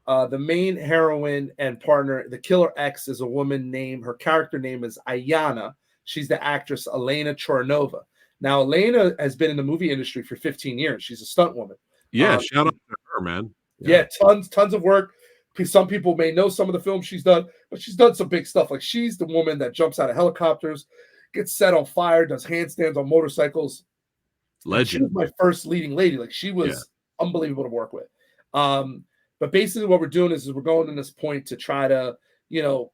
the main heroine and partner, the Killer X, is a woman named, her character name is Ayana. She's the actress Elena Choronova. Now, Elena has been in the movie industry for 15 years. She's a stunt woman. Yeah, shout out to her, man. Yeah, tons of work. Some people may know some of the films she's done, but she's done some big stuff. Like, she's the woman that jumps out of helicopters, gets set on fire, does handstands on motorcycles. Legend. She was my first leading lady. Like, she was unbelievable to work with. But basically, what we're doing is we're going to this point to try to,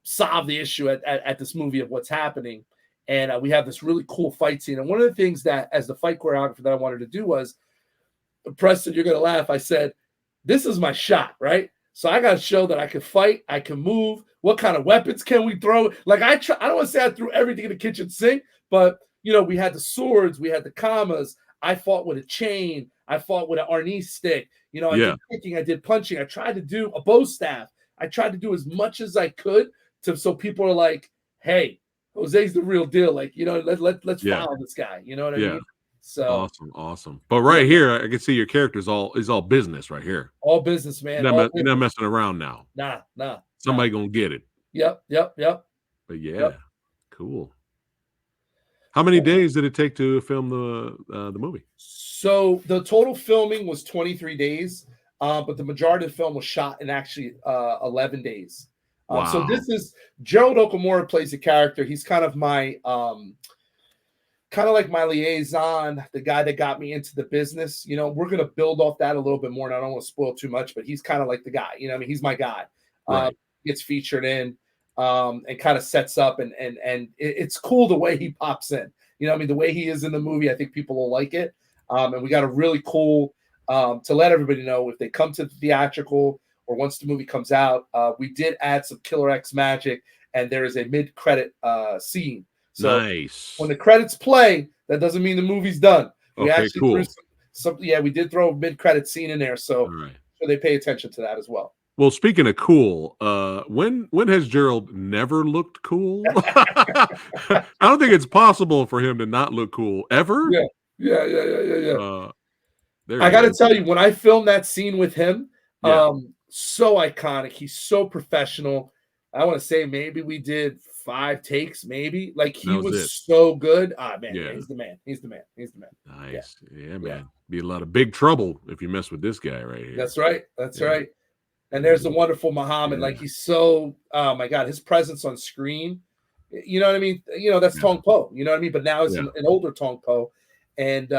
solve the issue at this movie of what's happening. And we have this really cool fight scene. And one of the things that, as the fight choreographer, that I wanted to do was, Preston, you're going to laugh. I said, this is my shot, right? So I got to show that I can fight, I can move. What kind of weapons can we throw? Like I don't want to say I threw everything in the kitchen sink, but we had the swords, we had the kamas. I fought with a chain. I fought with an arnis stick. I did kicking, I did punching. I tried to do a bow staff. I tried to do as much as I could so people are like, hey, Jose's the real deal. Like, let's follow this guy. You know what I mean? So awesome. But right here, I can see your character is all business right here. All business, man. You're not messing around now. Nah. Somebody gonna get it. Yep. But cool. How many days did it take to film the movie? So the total filming was 23 days, but the majority of the film was shot in actually 11 days. Wow. So this is Gerald Okamura plays a character. He's kind of my like my liaison, the guy that got me into the business. We're gonna build off that a little bit more, and I don't want to spoil too much, but he's kind of like the guy. He's my guy. Right. Gets featured in and kind of sets up, and it's cool the way he pops in. The way he is in the movie, I think people will like it. And we got a really cool to let everybody know if they come to the theatrical or once the movie comes out, we did add some Killer X magic, and there is a mid-credit scene. So nice. When the credits play, that doesn't mean the movie's done. We actually cool. threw we did throw a mid-credit scene in there, so they pay attention to that as well. Well, speaking of cool, when has Gerald never looked cool? I don't think it's possible for him to not look cool ever. Yeah. I got to tell you, when I filmed that scene with him, so iconic. He's so professional. I want to say maybe we did 5 takes, maybe. Like he was so good. Man, he's the man. He's the man. Nice. Yeah, man. Be a lot of big trouble if you mess with this guy right here. That's right. And there's the wonderful Muhammad. Like he's so, oh my God, his presence on screen. You know what I mean? That's Tong Po. You know what I mean? But now it's an older Tong Po. And,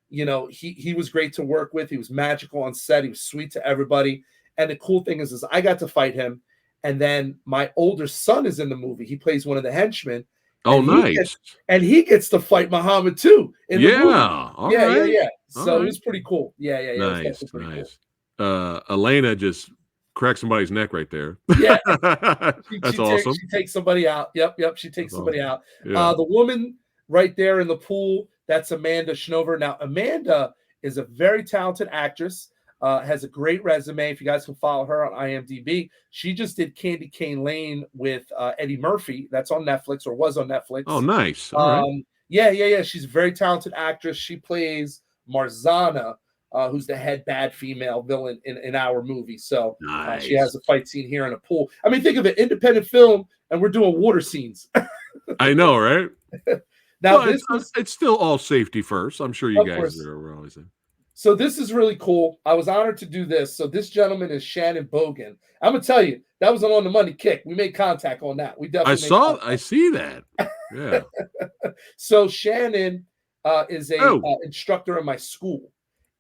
he was great to work with. He was magical on set. He was sweet to everybody. And the cool thing is I got to fight him. And then my older son is in the movie. He plays one of the henchmen. Oh, nice. He gets to fight Muhammad too. In the movie. Yeah. So it was pretty cool. Yeah. Nice. Cool. Elena just cracked somebody's neck right there. Yeah. That's awesome. She takes somebody out. Yep. She takes somebody out. Yeah. The woman right there in the pool, that's Amanda Schnover. Now, Amanda is a very talented actress, has a great resume. If you guys can follow her on IMDb, she just did Candy Cane Lane with Eddie Murphy. That's on Netflix, or was on Netflix. Oh, nice. All right. Yeah. She's a very talented actress. She plays Marzana, who's the head bad female villain in our movie. So she has a fight scene here in a pool. I mean, think of it, independent film, and we're doing water scenes. I know, right? Now, it's still all safety first. I'm sure you guys are always in. So this is really cool. I was honored to do this. So this gentleman is Shannon Bogan. I'm gonna tell you, that was an on the money kick. We made contact on that. We definitely. I see that. Yeah. So Shannon is a instructor in my school,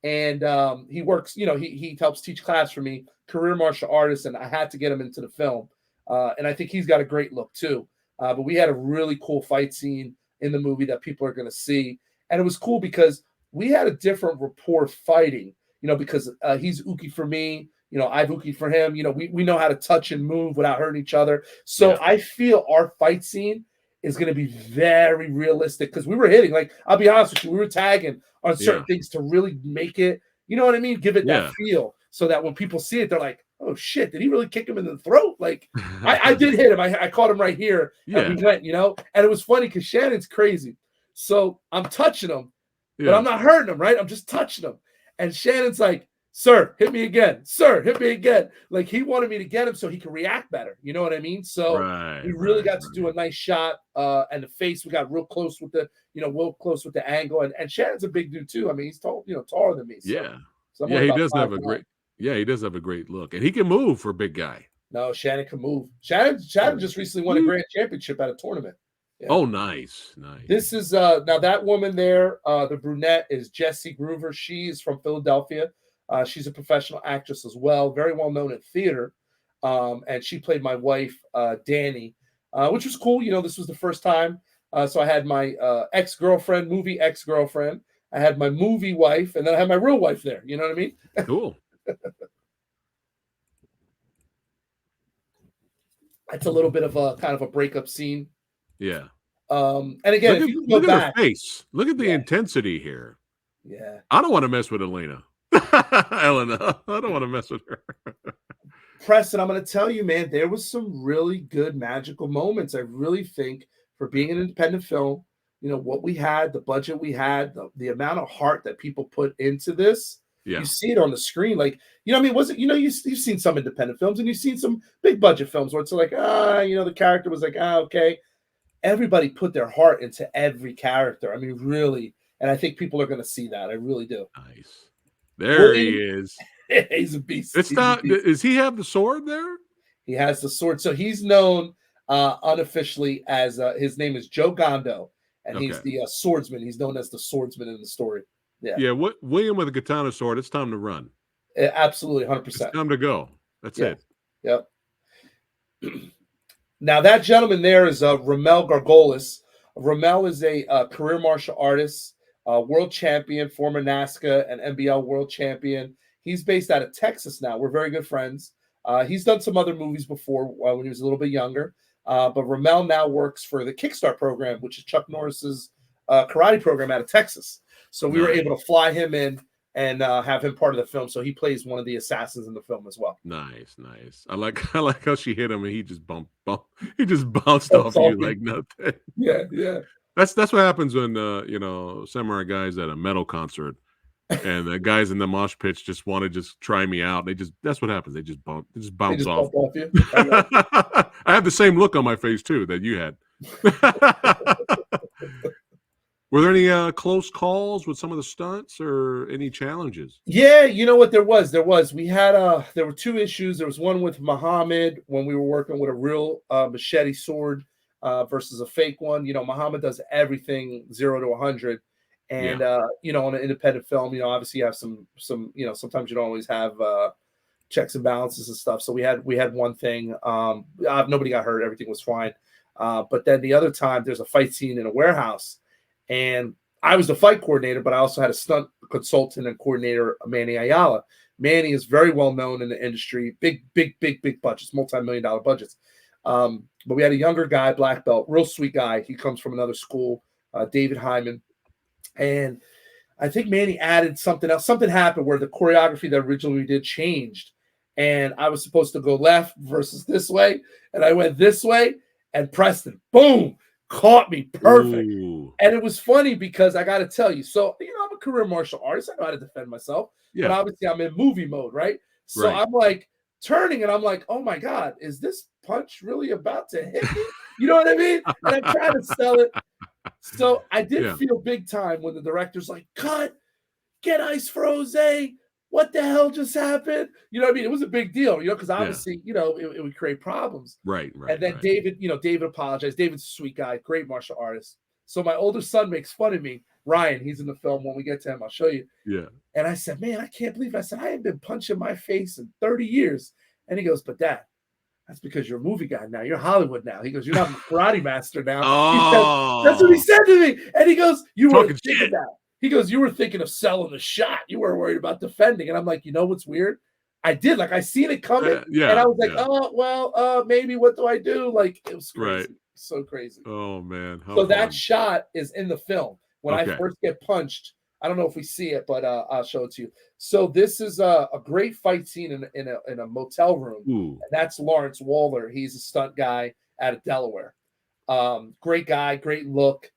and he works. He helps teach class for me, career martial artist, and I had to get him into the film. And I think he's got a great look too. But we had a really cool fight scene in the movie that people are going to see. And it was cool because we had a different rapport fighting, because he's Uki for me, I've Uki for him. We know how to touch and move without hurting each other. So I feel our fight scene is going to be very realistic because we were hitting, like, I'll be honest with you, we were tagging on certain things to really make it, you know what I mean? Give it that feel so that when people see it, they're like, oh shit, did he really kick him in the throat? Like I did hit him. I caught him right here. And we went, and it was funny because Shannon's crazy. So I'm touching him, but I'm not hurting him, right? I'm just touching him. And Shannon's like, sir, hit me again. Sir, hit me again. Like he wanted me to get him so he could react better. You know what I mean? So we really got to do a nice shot. And the face, we got real close with the, real close with the angle. And Shannon's a big dude too. I mean, he's tall, taller than me. So he does have a great. Yeah, he does have a great look, and he can move for a big guy. No, Shannon can move. Shannon just recently won a grand championship at a tournament. Yeah. Oh, nice. This is now that woman there, the brunette is Jessie Groover. She's from Philadelphia. She's a professional actress as well, very well known in theater. And she played my wife, Danny, which was cool. You know, this was the first time. So I had my ex-girlfriend, movie ex-girlfriend. I had my movie wife, and then I had my real wife there. You know what I mean? Cool. It's a little bit of a kind of a breakup scene. Yeah. And again, if you go look at back, her face. Look at the intensity here. Yeah. I don't want to mess with Elena. Elena. I don't want to mess with her. Preston, I'm going to tell you, man, there was some really good magical moments. I really think for being an independent film, you know, what we had, the budget we had, the amount of heart that people put into this, Yeah. you see it on the screen. Like, you know, I mean, was it, you know, you've seen some independent films and you've seen some big budget films where it's like, you know, the character was like, okay. Everybody put their heart into every character. I mean, really. And I think people are going to see that. I really do. Nice. There he is. He's a beast. It's not. Does he have the sword there? He has the sword. So he's known unofficially as his name is Joe Gondo, and he's the swordsman. He's known as the swordsman in the story. Yeah. Yeah. William with a katana sword. It's time to run. Absolutely, 100%. It's time to go. That's it. Yep. Now that gentleman there is Ramel Gargolis. Ramel is a career martial artist, world champion, former NASCA and NBL world champion. He's based out of Texas now. We're very good friends. He's done some other movies before when he was a little bit younger. But Ramel now works for the Kickstart program, which is Chuck Norris's karate program out of Texas. So we were able to fly him in and have him part of the film. So he plays one of the assassins in the film as well. Nice. I like how she hit him and he just he just bounced off you like nothing. Yeah. That's what happens when you know, Samurai Guy's at a metal concert and the guys in the mosh pits just want to just try me out. That's what happens. They just bounce off. Bump off you. I have the same look on my face too that you had. Were there any close calls with some of the stunts or any challenges? Yeah, you know what? There was. We had there were two issues. There was one with Muhammad when we were working with a real machete sword versus a fake one. You know, Muhammad does everything 0 to 100. And you know, on an independent film, you know, obviously you have some, you know, sometimes you don't always have checks and balances and stuff. So we had one thing. Nobody got hurt, everything was fine. But then the other time there's a fight scene in a warehouse, and I was the fight coordinator, but I also had a stunt consultant and coordinator, Manny Ayala. Manny is very well known in the industry, big budgets, multi-million-dollar budgets. But we had a younger guy, black belt, real sweet guy. He comes from another school, David Hyman. And I think Manny added something else. Something happened where the choreography that originally we did changed. And I was supposed to go left versus this way. And I went this way. And Preston, boom, caught me perfect. Ooh. And it was funny because I got to tell you. So, you know, I'm a career martial artist. I know how to defend myself. Yeah. But obviously I'm in movie mode, right? So I'm like turning and I'm like, oh, my God, is this punch really about to hit me? You know what I mean? And I'm trying to sell it. So I did feel big time when the director's like, cut, get ice for Jose. What the hell just happened? You know what I mean? It was a big deal, you know, because obviously, you know, it would create problems. Right. And then David, you know, David apologized. David's a sweet guy, great martial artist. So my older son makes fun of me. Ryan, he's in the film. When we get to him, I'll show you. Yeah. And I said, man, I can't believe it. I said, I haven't been punching my face in 30 years. And he goes, but Dad, that's because you're a movie guy now. You're Hollywood now. He goes, you're not a karate master now. Oh, that's what he said to me. And he goes, you were talking thinking that. He goes, you were thinking of selling the shot. You weren't worried about defending. And I'm like, you know what's weird? I did. Like, I seen it coming. And I was like, oh, well, maybe what do I do? Like, it was crazy. Right. So crazy. Oh, man. How so fun. That shot is in the film. When I first get punched, I don't know if we see it, but I'll show it to you. So this is a great fight scene in a motel room. Ooh. And that's Lawrence Waller. He's a stunt guy out of Delaware. Great guy, great look.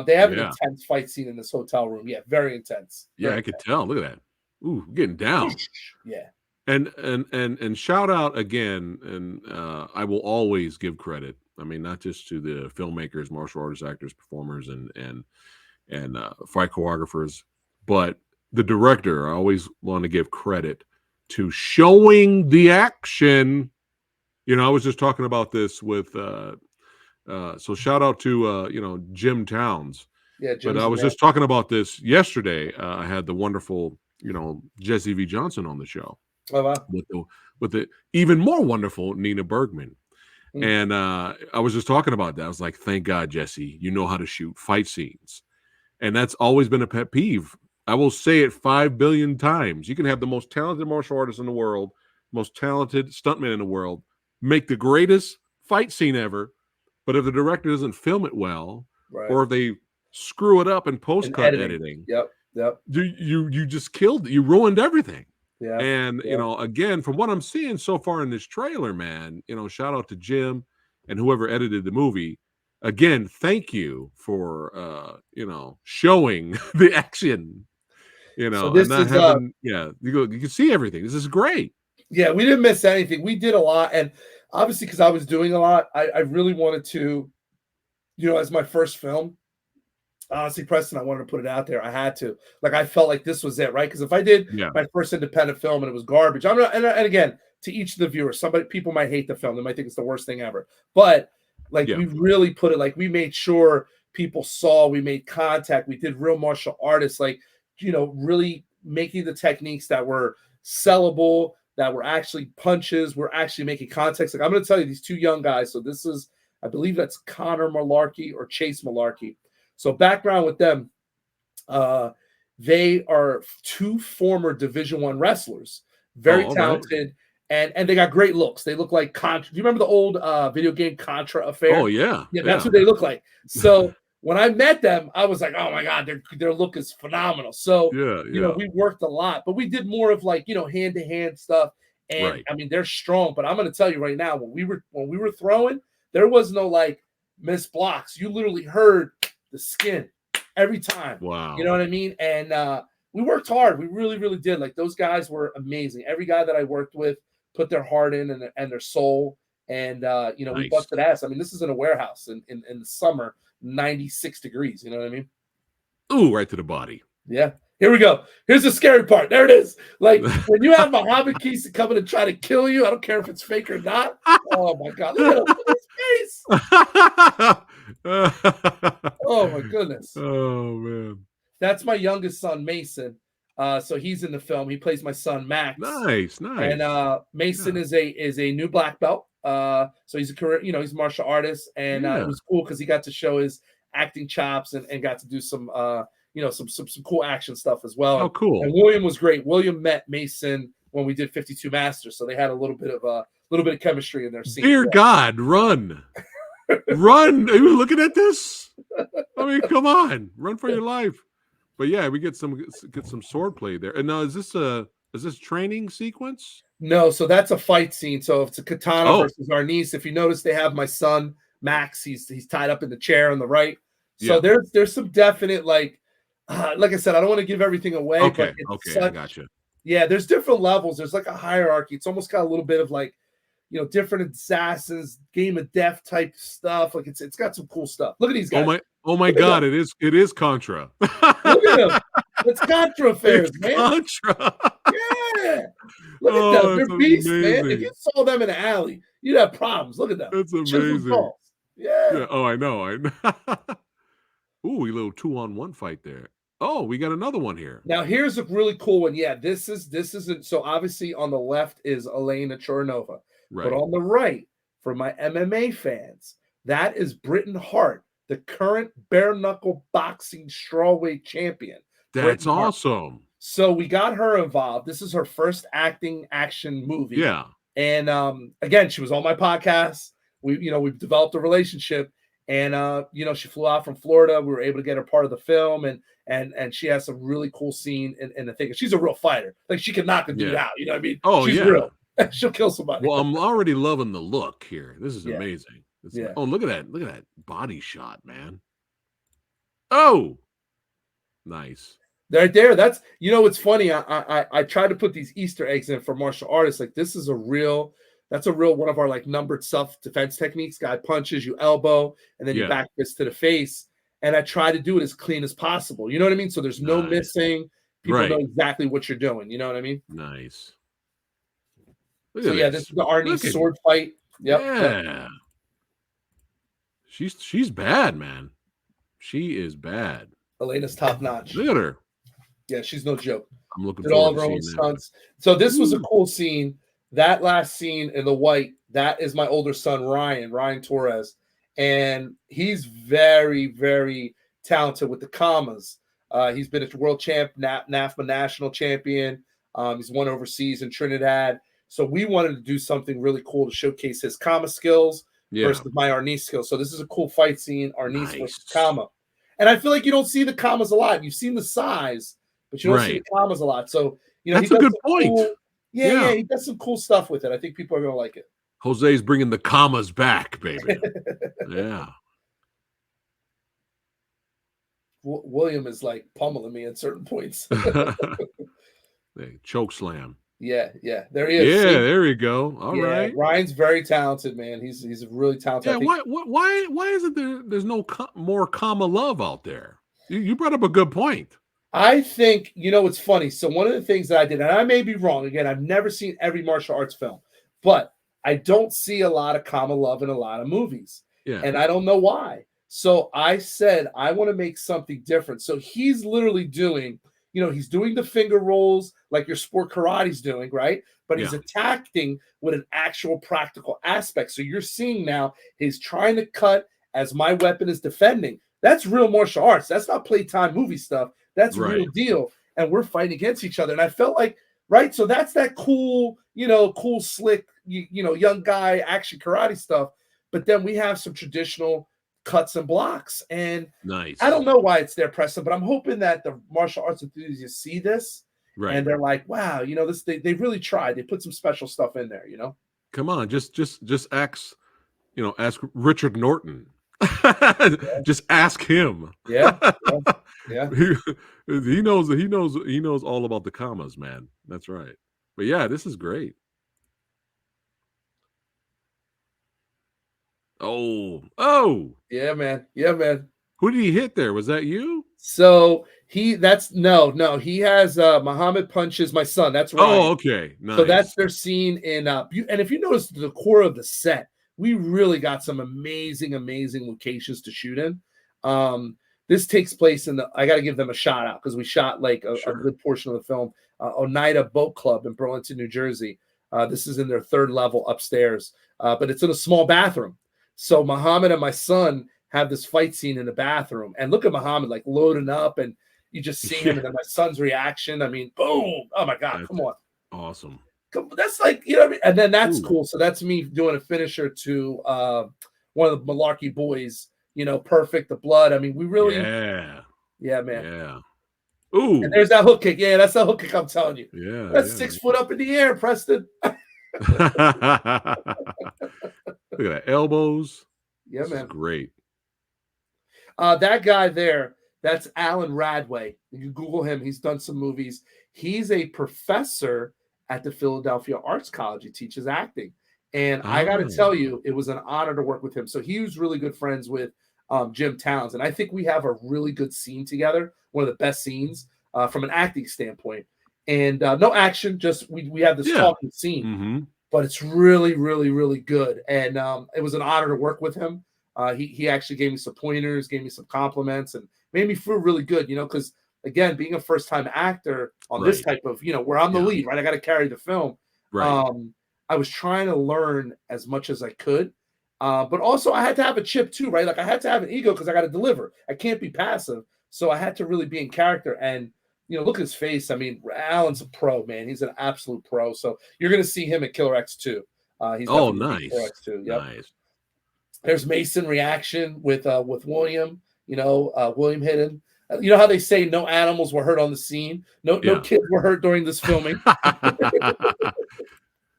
They have an intense fight scene in this hotel room. Yeah, very intense. Yeah, I could tell. Look at that. Ooh, getting down. Yeah. And shout out again, and I will always give credit. I mean, not just to the filmmakers, martial artists, actors, performers, and fight choreographers, but the director. I always want to give credit to showing the action. You know, I was just talking about this with so shout out to you know, Jim Towns. Yeah, but I was just talking about this yesterday. I had the wonderful Jesse V. Johnson on the show Oh wow. with the even more wonderful Nina Bergman. And I was just talking about that. I was like, thank God, Jesse, you know how to shoot fight scenes. And that's always been a pet peeve. I will say it 5 billion times. You can have the most talented martial artist in the world, most talented stuntman in the world, make the greatest fight scene ever. But if the director doesn't film it well, or if they screw it up in post-cut editing, yep. you just killed it. You ruined everything. Yeah. And, again, from what I'm seeing so far in this trailer, man, shout out to Jim and whoever edited the movie. Again, thank you for, showing the action, So this and not is, having, you can see everything. This is great. Yeah, we didn't miss anything. We did a lot. And obviously, because I was doing a lot, I really wanted to, as my first film, honestly, Preston, I wanted to put it out there. I had to. Like, I felt like this was it, right? Because if I did my first independent film and it was garbage, I'm not. And again, to each of the viewers, people might hate the film. They might think it's the worst thing ever. But we really put it. Like, we made sure people saw. We made contact. We did real martial artists. Really making the techniques that were sellable, that were actually punches. We're actually making context. Like, I'm going to tell you, these two young guys. So this is, I believe that's Connor Malarkey or Chase Malarkey. So background with them, they are two former Division I wrestlers, very talented, and they got great looks. They look like Contra. Do you remember the old video game Contra affair? Oh yeah, that's what they look like. So when I met them, I was like, oh my God, their look is phenomenal. So we worked a lot, but we did more of hand to hand stuff. And I mean, they're strong, but I'm going to tell you right now, when we were throwing, there was no missed blocks. You literally heard the skin every time. Wow. You know what I mean? And we worked hard. We really, really did. Like, those guys were amazing. Every guy that I worked with put their heart in and their soul. And we busted ass. I mean, this is in a warehouse in the summer, 96 degrees. You know what I mean? Ooh, right to the body. Yeah. Here we go. Here's the scary part. There it is. Like, when you have Muhammad Kisa coming and try to kill you, I don't care if it's fake or not. Oh my God. Look at his face. Oh my goodness. Oh man. That's my youngest son, Mason. So he's in the film. He plays my son Max. Nice. And Mason is a new black belt. So he's a career, he's a martial artist, and it was cool because he got to show his acting chops and got to do some some cool action stuff as well. Oh, cool. And William was great. William met Mason when we did 52 Masters, so they had a little bit of chemistry in their scene. Dear God, run. Run. Are you looking at this? I mean, come on. Run for your life. But yeah, we get some swordplay there. And now is this training sequence? No, so that's a fight scene. So it's a katana versus our niece. If you notice, they have my son Max. He's tied up in the chair on the right. So there's some definite like I said, I don't want to give everything away. Okay, but I gotcha. Yeah, there's different levels. There's like a hierarchy. It's almost got a little bit of different assassins, game of death type stuff. Like it's got some cool stuff. Look at these guys. Oh my God, it is Contra. Look at them. It's Contra affairs, man. Contra. Yeah. Look at them. They're beasts, man. If you saw them in the alley, you'd have problems. Look at them. That's amazing. Yeah. Oh, I know. Ooh, a little 2-on-1 fight there. Oh, we got another one here. Now here's a really cool one. Yeah, this isn't so obviously on the left is Elena Chorinova. Right. But on the right, for my MMA fans, that is Britton Hart, the current bare knuckle boxing strawweight champion. That's awesome. So we got her involved. This is her first action movie. Yeah. And again, she was on my podcast. We've developed a relationship. And she flew out from Florida. We were able to get her part of the film, and she has some really cool scene in the thing. She's a real fighter. Like, she can knock a dude out. You know what I mean? Oh, she's real. She'll kill somebody. Well, I'm already loving the look here. This is amazing. Oh, look at that. Look at that body shot, man. Oh, nice. Right there. That's it's funny. I tried to put these Easter eggs in for martial artists. Like, this is that's a real one of our numbered self-defense techniques. Guy punches, you elbow, and then you back fist to the face. And I try to do it as clean as possible. You know what I mean? So there's no missing. People know exactly what you're doing. You know what I mean? Nice. This is the Arnie sword fight. Yep. Yeah. She's bad, man. She is bad. Elena's top notch. Look at her. Yeah, she's no joke. I'm looking Did all forward of to her own seeing that one. stunts. So this was a cool scene. That last scene in the white, that is my older son, Ryan Torres. And he's very, very talented with the commas. He's been a world champ, NAFMA national champion. He's won overseas in Trinidad. So we wanted to do something really cool to showcase his comma skills versus my Arnis skills. So this is a cool fight scene, Arnis versus comma. And I feel like you don't see the commas a lot. You've seen the size, but you don't see the commas a lot. So, you know, that's a good point. Cool, yeah, he does some cool stuff with it. I think people are going to like it. Jose's bringing the commas back, baby. Yeah. William is like pummeling me at certain points. Choke slam. Yeah. There he is. Yeah, there we go. All right. Ryan's very talented, man. He's really talented. Yeah. Why is it there's no more comma love out there? You brought up a good point. I think, you know, it's funny. So one of the things that I did, and I may be wrong, again, I've never seen every martial arts film, but I don't see a lot of comma love in a lot of movies. Yeah. And I don't know why. So I said, I want to make something different. So he's literally doing, you know, he's doing the finger rolls like your sport karate's doing, right? But he's attacking with an actual practical aspect. So you're seeing now he's trying to cut as my weapon is defending. That's real martial arts. That's not playtime movie stuff. That's real deal. And we're fighting against each other. And I felt like, right, so that's that cool, you know, cool, slick, you know, young guy action karate stuff. But then we have some traditional cuts and blocks. And I don't know why it's there, Preston, but I'm hoping that the martial arts enthusiasts see this and they're like, wow, you know, this they really tried. They put some special stuff in there, you know. Come on, just ask, you know, ask Richard Norton. Just ask him. Yeah. He knows all about the commas, man. That's right. But yeah, this is great. Oh. Yeah, man. Who did he hit there? Was that you? So he has Muhammad punches my son. That's right. Oh, okay. Nice. So that's their scene in and if you notice the core of the set, we really got some amazing locations to shoot in. This takes place I got to give them a shout out because we shot like a good portion of the film, Oneida Boat Club in Burlington, New Jersey. This is in their third level upstairs, but it's in a small bathroom. So Muhammad and my son have this fight scene in the bathroom, and look at Muhammad like loading up, and you just see him, and then my son's reaction. I mean, boom! Oh my God, come on, awesome. That's like, you know what I mean? And then that's cool. So that's me doing a finisher to one of the Malarkey boys, you know, perfect, the blood. I mean, we really, yeah, man. Yeah. Ooh. And there's that hook kick. Yeah, that's that hook kick I'm telling you. Yeah. That's 6 foot up in the air, Preston. Look at that. Elbows. Yeah, this man. Is great. That guy there, that's Alan Radway. You Google him. He's done some movies. He's a professor at the Philadelphia Arts College. He teaches acting. And I got to tell you, it was an honor to work with him. So he was really good friends with Jim Towns. And I think we have a really good scene together, one of the best scenes from an acting standpoint. And no action, just we have this talking scene. But it's really, really, really good. And it was an honor to work with him. He actually gave me some pointers, gave me some compliments, and made me feel really good, you know, because again, being a first-time actor on this type of, you know, where I'm the lead, right? I got to carry the film. I was trying to learn as much as I could. But also I had to have a chip too, right? Like I had to have an ego because I got to deliver. I can't be passive. So I had to really be in character. And, you know, look at his face. I mean, Alan's a pro, man. He's an absolute pro. So you're going to see him at Killer X2. He's nice. Killer X2. Yep. Nice. There's Mason reaction with William, you know, William Hidden. You know how they say no animals were hurt on the scene? No kids were hurt during this filming.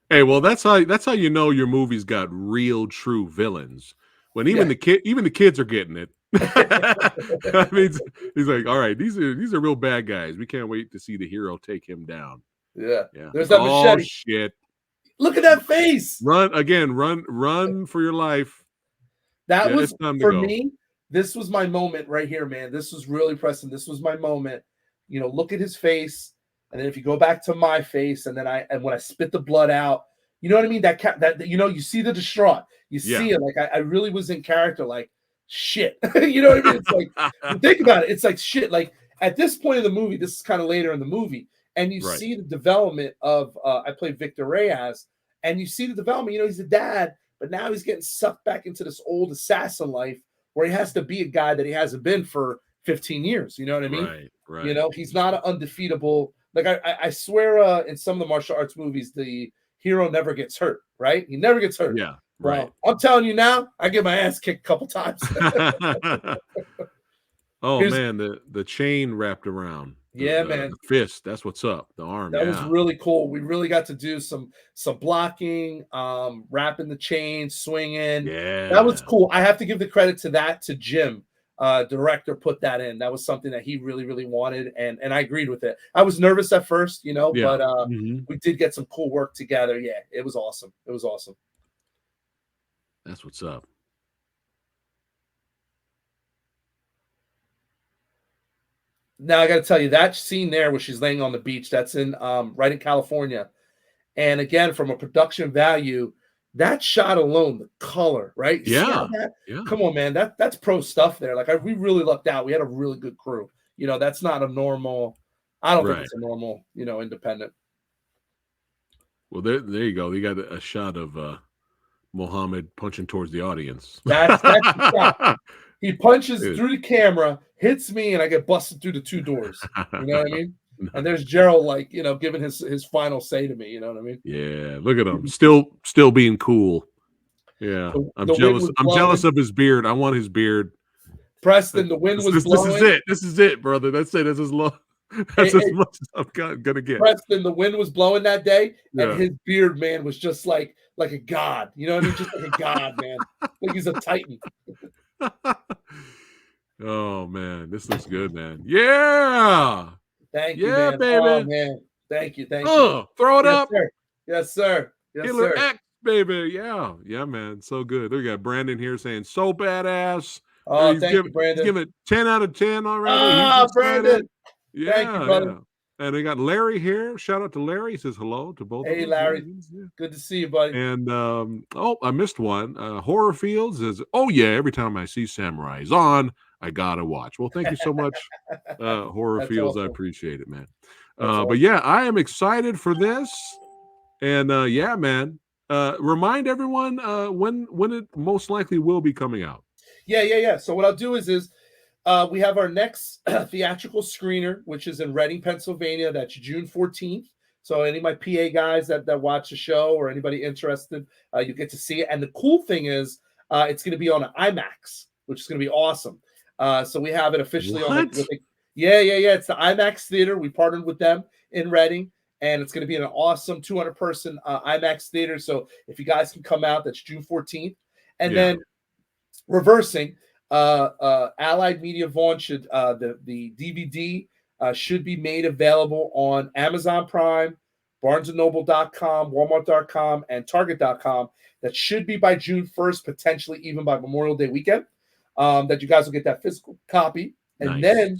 Hey, well, that's how you know your movie's got real, true villains. When even the kids are getting it. I mean, he's like, all right, these are real bad guys. We can't wait to see the hero take him down. Yeah. There's that machete. Shit. Look at that face. Run for your life. That was for me. This was my moment right here, man. This was really pressing. This was my moment. You know, look at his face. And then if you go back to my face, and when I spit the blood out, you know what I mean? That you know, you see the distraught. You see it. Like I really was in character, like shit. You know what I mean? It's like think about it. It's like shit. Like, at this point in the movie, this is kind of later in the movie, and you Right. see the development of I played Victor Reyes, and you see the development. You know, he's a dad, but now he's getting sucked back into this old assassin life where he has to be a guy that he hasn't been for 15 years. You know what I mean? Right. Right. You know, he's not an undefeatable. Like I swear, in some of the martial arts movies, the hero never gets hurt. Right? He never gets hurt. Yeah. Well, Right. I'm telling you now, I get my ass kicked a couple times. Oh Here's- man, the chain wrapped around. Yeah, the man. The fist. That's what's up. The arm. That yeah. was really cool. We really got to do some blocking, wrapping the chain, swinging. Yeah. That was cool. I have to give the credit to Jim, director, put that in. That was something that he really, really wanted, and I agreed with it. I was nervous at first, you know, Yeah. but Mhm. we did get some cool work together. Yeah, it was awesome. It was awesome. That's what's up. Now I got to tell you that scene there where she's laying on the beach. That's in right in California, and again from a production value, that shot alone, the color, right? You see how that- Yeah. Come on, man, that's pro stuff there. Like we really lucked out. We had a really good crew. You know, that's not a normal. I don't think Right. it's a normal, you know, independent. Well, there you go. You got a shot of Mohammed punching towards the audience. That's the shot. He punches Dude. through the camera, hits me, and I get busted through the two doors. You know what I mean? And there's Gerald, like, you know, giving his final say to me. You know what I mean? Yeah, look at him, still being cool. Yeah, I'm the wind jealous. was I'm jealous blowing. of his beard. I want his beard. Preston, the wind was This blowing. is it. This is it, brother. That's it. This is low. That's as much as I'm gonna get. Preston, the wind was blowing that day, Yeah. and his beard, man, was just like a god. You know what I mean? Just like a god, man. Like he's a titan. Oh man, this looks good, man. Yeah, Thank you, yeah, man. baby. Oh man, thank you, thank you. Throw it Yes, up. sir. Yes, sir. Yes, Killer sir. X, baby. Yeah, man. So good. Look at Brandon here saying so badass. Oh, He's thank giving, you, Brandon. He's giving it 10 out of 10 already. Ah, He's excited. Brandon. Yeah, Thank you, brother. yeah. And we got Larry here. Shout out to Larry. He says hello to both Hey, of us. Larry. Yeah. Good to see you, buddy. And I missed one. Horror Fields is every time I see Samurai is on, I gotta watch. Well, thank you so much, Horror That's Fields. I awesome. appreciate it, man. That's But yeah, I am excited for this. And yeah, man. Remind everyone when it most likely will be coming out. Yeah. So what I'll do is we have our next theatrical screener, which is in Reading, Pennsylvania. That's June 14th. So any of my PA guys that watch the show or anybody interested, you get to see it. And the cool thing is it's going to be on an IMAX, which is going to be awesome. So we have it officially on Yeah. It's the IMAX theater. We partnered with them in Reading, and it's going to be an awesome 200-person IMAX theater. So if you guys can come out, that's June 14th. And then reversing, Allied Media Vaughn should the DVD should be made available on Amazon Prime, BarnesandNoble.com, Walmart.com, and Target.com. That should be by June 1st, potentially even by Memorial Day weekend. That you guys will get that physical copy. And then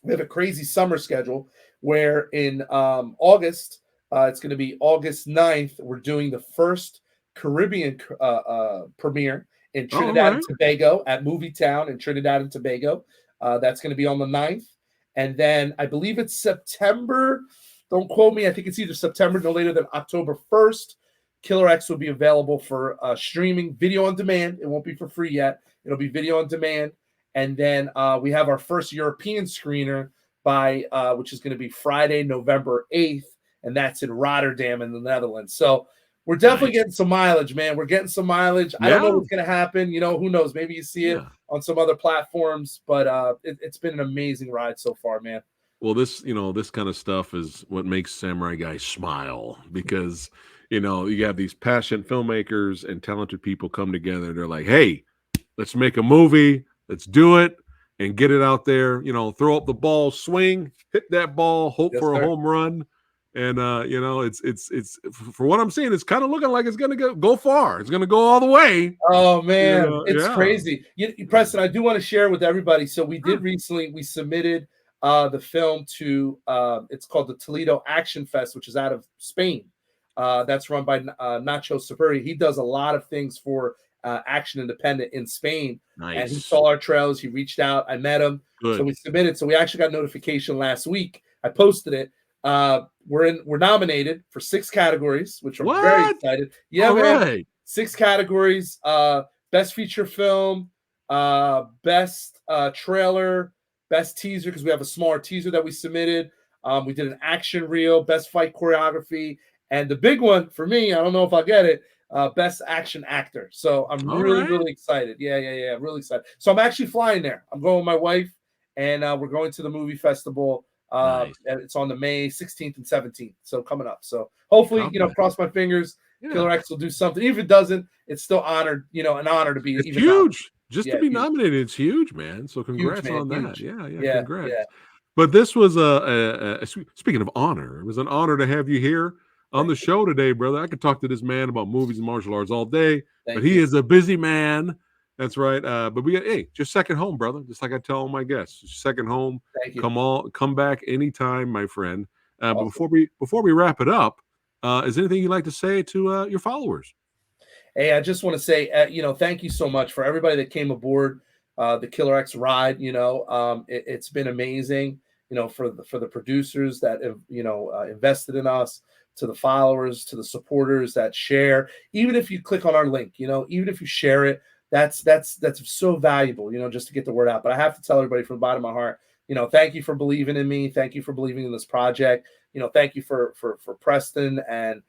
we have a crazy summer schedule where in August, it's going to be August 9th. We're doing the first Caribbean premiere in Trinidad and Tobago at Movie Town in Trinidad and Tobago. That's going to be on the 9th. And then I believe it's September. Don't quote me. I think it's either September, no later than October 1st. Killer X will be available for streaming video on demand. It won't be for free yet. It'll be video on demand. And then we have our first European screener which is going to be Friday, November 8th. And that's in Rotterdam in the Netherlands. So we're definitely getting some mileage, man. We're getting some mileage. I don't know what's going to happen. You know, who knows? Maybe you see it on some other platforms, but it's been an amazing ride so far, man. Well, this kind of stuff is what makes Samurai Guy smile, because, you have these passionate filmmakers and talented people come together. They're like, hey, let's make a movie. Let's do it and get it out there. Throw up the ball, swing, hit that ball, hope for a home run. And it's for what I'm seeing, it's kind of looking like it's going to go far. It's going to go all the way. Oh man, it's crazy. Preston, I do want to share with everybody. So we did recently. We submitted the film to. It's called the Toledo Action Fest, which is out of Spain. That's run by Nacho Saburi. He does a lot of things for action independent in Spain. And he Nice. saw our trailers. He reached out. I met him. Good. So we submitted. So we actually got notification last week. I posted it. We're nominated for 6 categories, which I'm very excited. Yeah, All man. right. 6 categories. Best feature film, best trailer, best teaser, because we have a smaller teaser that we submitted. We did an action reel, best fight choreography, and the big one for me, I don't know if I'll get it, best action actor. So I'm really excited. Yeah, really excited. So I'm actually flying there. I'm going with my wife, and we're going to the movie festival. Nice. And it's on the May 16th and 17th. So coming up. So hopefully, cross my fingers. Yeah. Killer X will do something. Even if it doesn't, it's still honored, an honor to be It's even huge. nominated. Just to be nominated, it's huge, man. So congrats Huge, man, on that. huge. Yeah, congrats. Yeah. But this was speaking of honor, it was an honor to have you here on the show today, brother. I could talk to this man about movies and martial arts all day, but he is a busy man. That's right. But we got just second home, brother. Just like I tell all my guests, second home. Thank you. Come back anytime, my friend. Awesome. Before we wrap it up, is there anything you'd like to say to your followers? Hey, I just want to say, thank you so much for everybody that came aboard the Killer X ride. It's been amazing. For the producers that have invested in us, to the followers, to the supporters that share. Even if you click on our link, even if you share it, that's so valuable. Just to get the word out. But I have to tell everybody from the bottom of my heart, thank you for believing in me. Thank you for believing in this project. Thank you for Preston and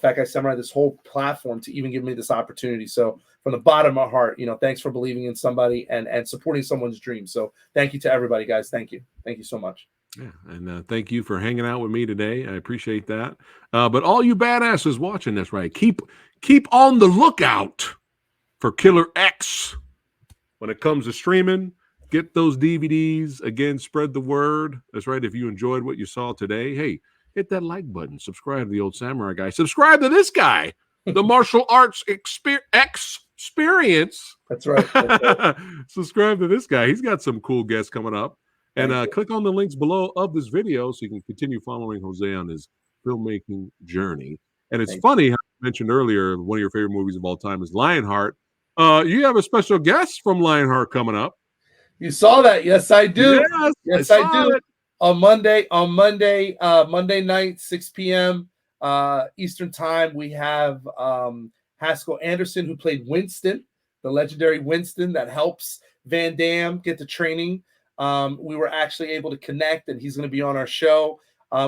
Fat Guy Samurai, this whole platform to even give me this opportunity. So from the bottom of my heart, thanks for believing in somebody and supporting someone's dream. So thank you to everybody, guys. Thank you so much. Yeah, and thank you for hanging out with me today. I appreciate that. But all you badasses watching this, right? Keep on the lookout for Killer X when it comes to streaming. Get those DVDs. Again, spread the word. That's right. If you enjoyed what you saw today, hey, hit that like button. Subscribe to the Old Samurai Guy. Subscribe to this guy, the martial arts experience. That's right. Subscribe to this guy. He's got some cool guests coming up. And click on the links below of this video so you can continue following Jose on his filmmaking journey. And it's funny how you mentioned earlier, one of your favorite movies of all time is Lionheart. You have a special guest from Lionheart coming up. You saw that? Yes, I do. Yes, I do. It. On Monday night, 6 p.m. Eastern time, we have Haskell Anderson, who played Winston, the legendary Winston that helps Van Damme get the training. We were actually able to connect, and he's going to be on our show.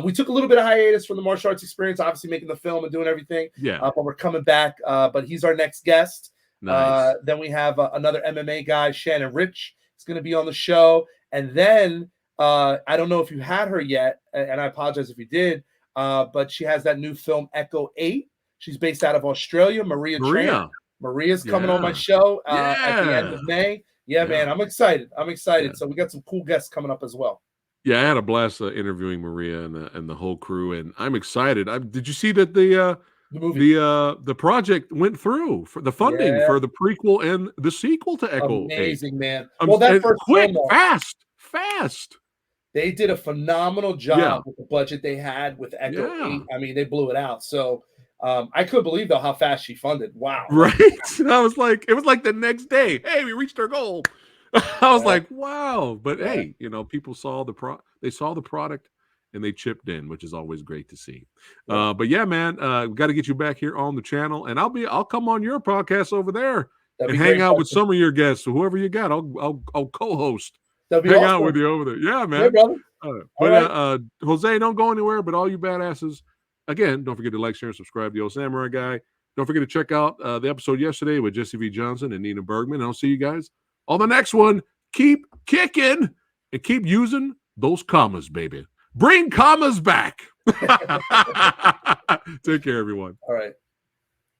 We took a little bit of hiatus from the martial arts experience, obviously making the film and doing everything. Yeah. But we're coming back. But he's our next guest. Nice. Then we have another MMA guy, Shannon Rich, is going to be on the show. And then I don't know if you had her yet, and I apologize if you did, but she has that new film, Echo 8. She's based out of Australia, Maria. Maria's coming on my show at the end of May. Yeah, man, I'm excited. Yeah. So we got some cool guests coming up as well. Yeah, I had a blast interviewing Maria and the whole crew, and I'm excited. Did you see that the project went through for the funding for the prequel and the sequel to Echo 8? Amazing, man. Well, that first quick, fast. They did a phenomenal job with the budget they had with Echo 8. I mean, they blew it out. So I couldn't believe though how fast she funded. Wow. Right. I was like, it was like the next day. Hey, we reached our goal. I was like, wow. But hey, people saw the product and they chipped in, which is always great to see. But yeah, man, we got to get you back here on the channel, and I'll come on your podcast over there and hang out with some of your guests. So whoever you got, I'll co-host. Hang out with you over there. Yeah, man. Yeah, brother. Jose, don't go anywhere. But all you badasses, again, don't forget to like, share, and subscribe to the Old Samurai Guy. Don't forget to check out the episode yesterday with Jesse V. Johnson and Nina Bergman. And I'll see you guys on the next one. Keep kicking and keep using those commas, baby. Bring commas back. Take care, everyone. All right.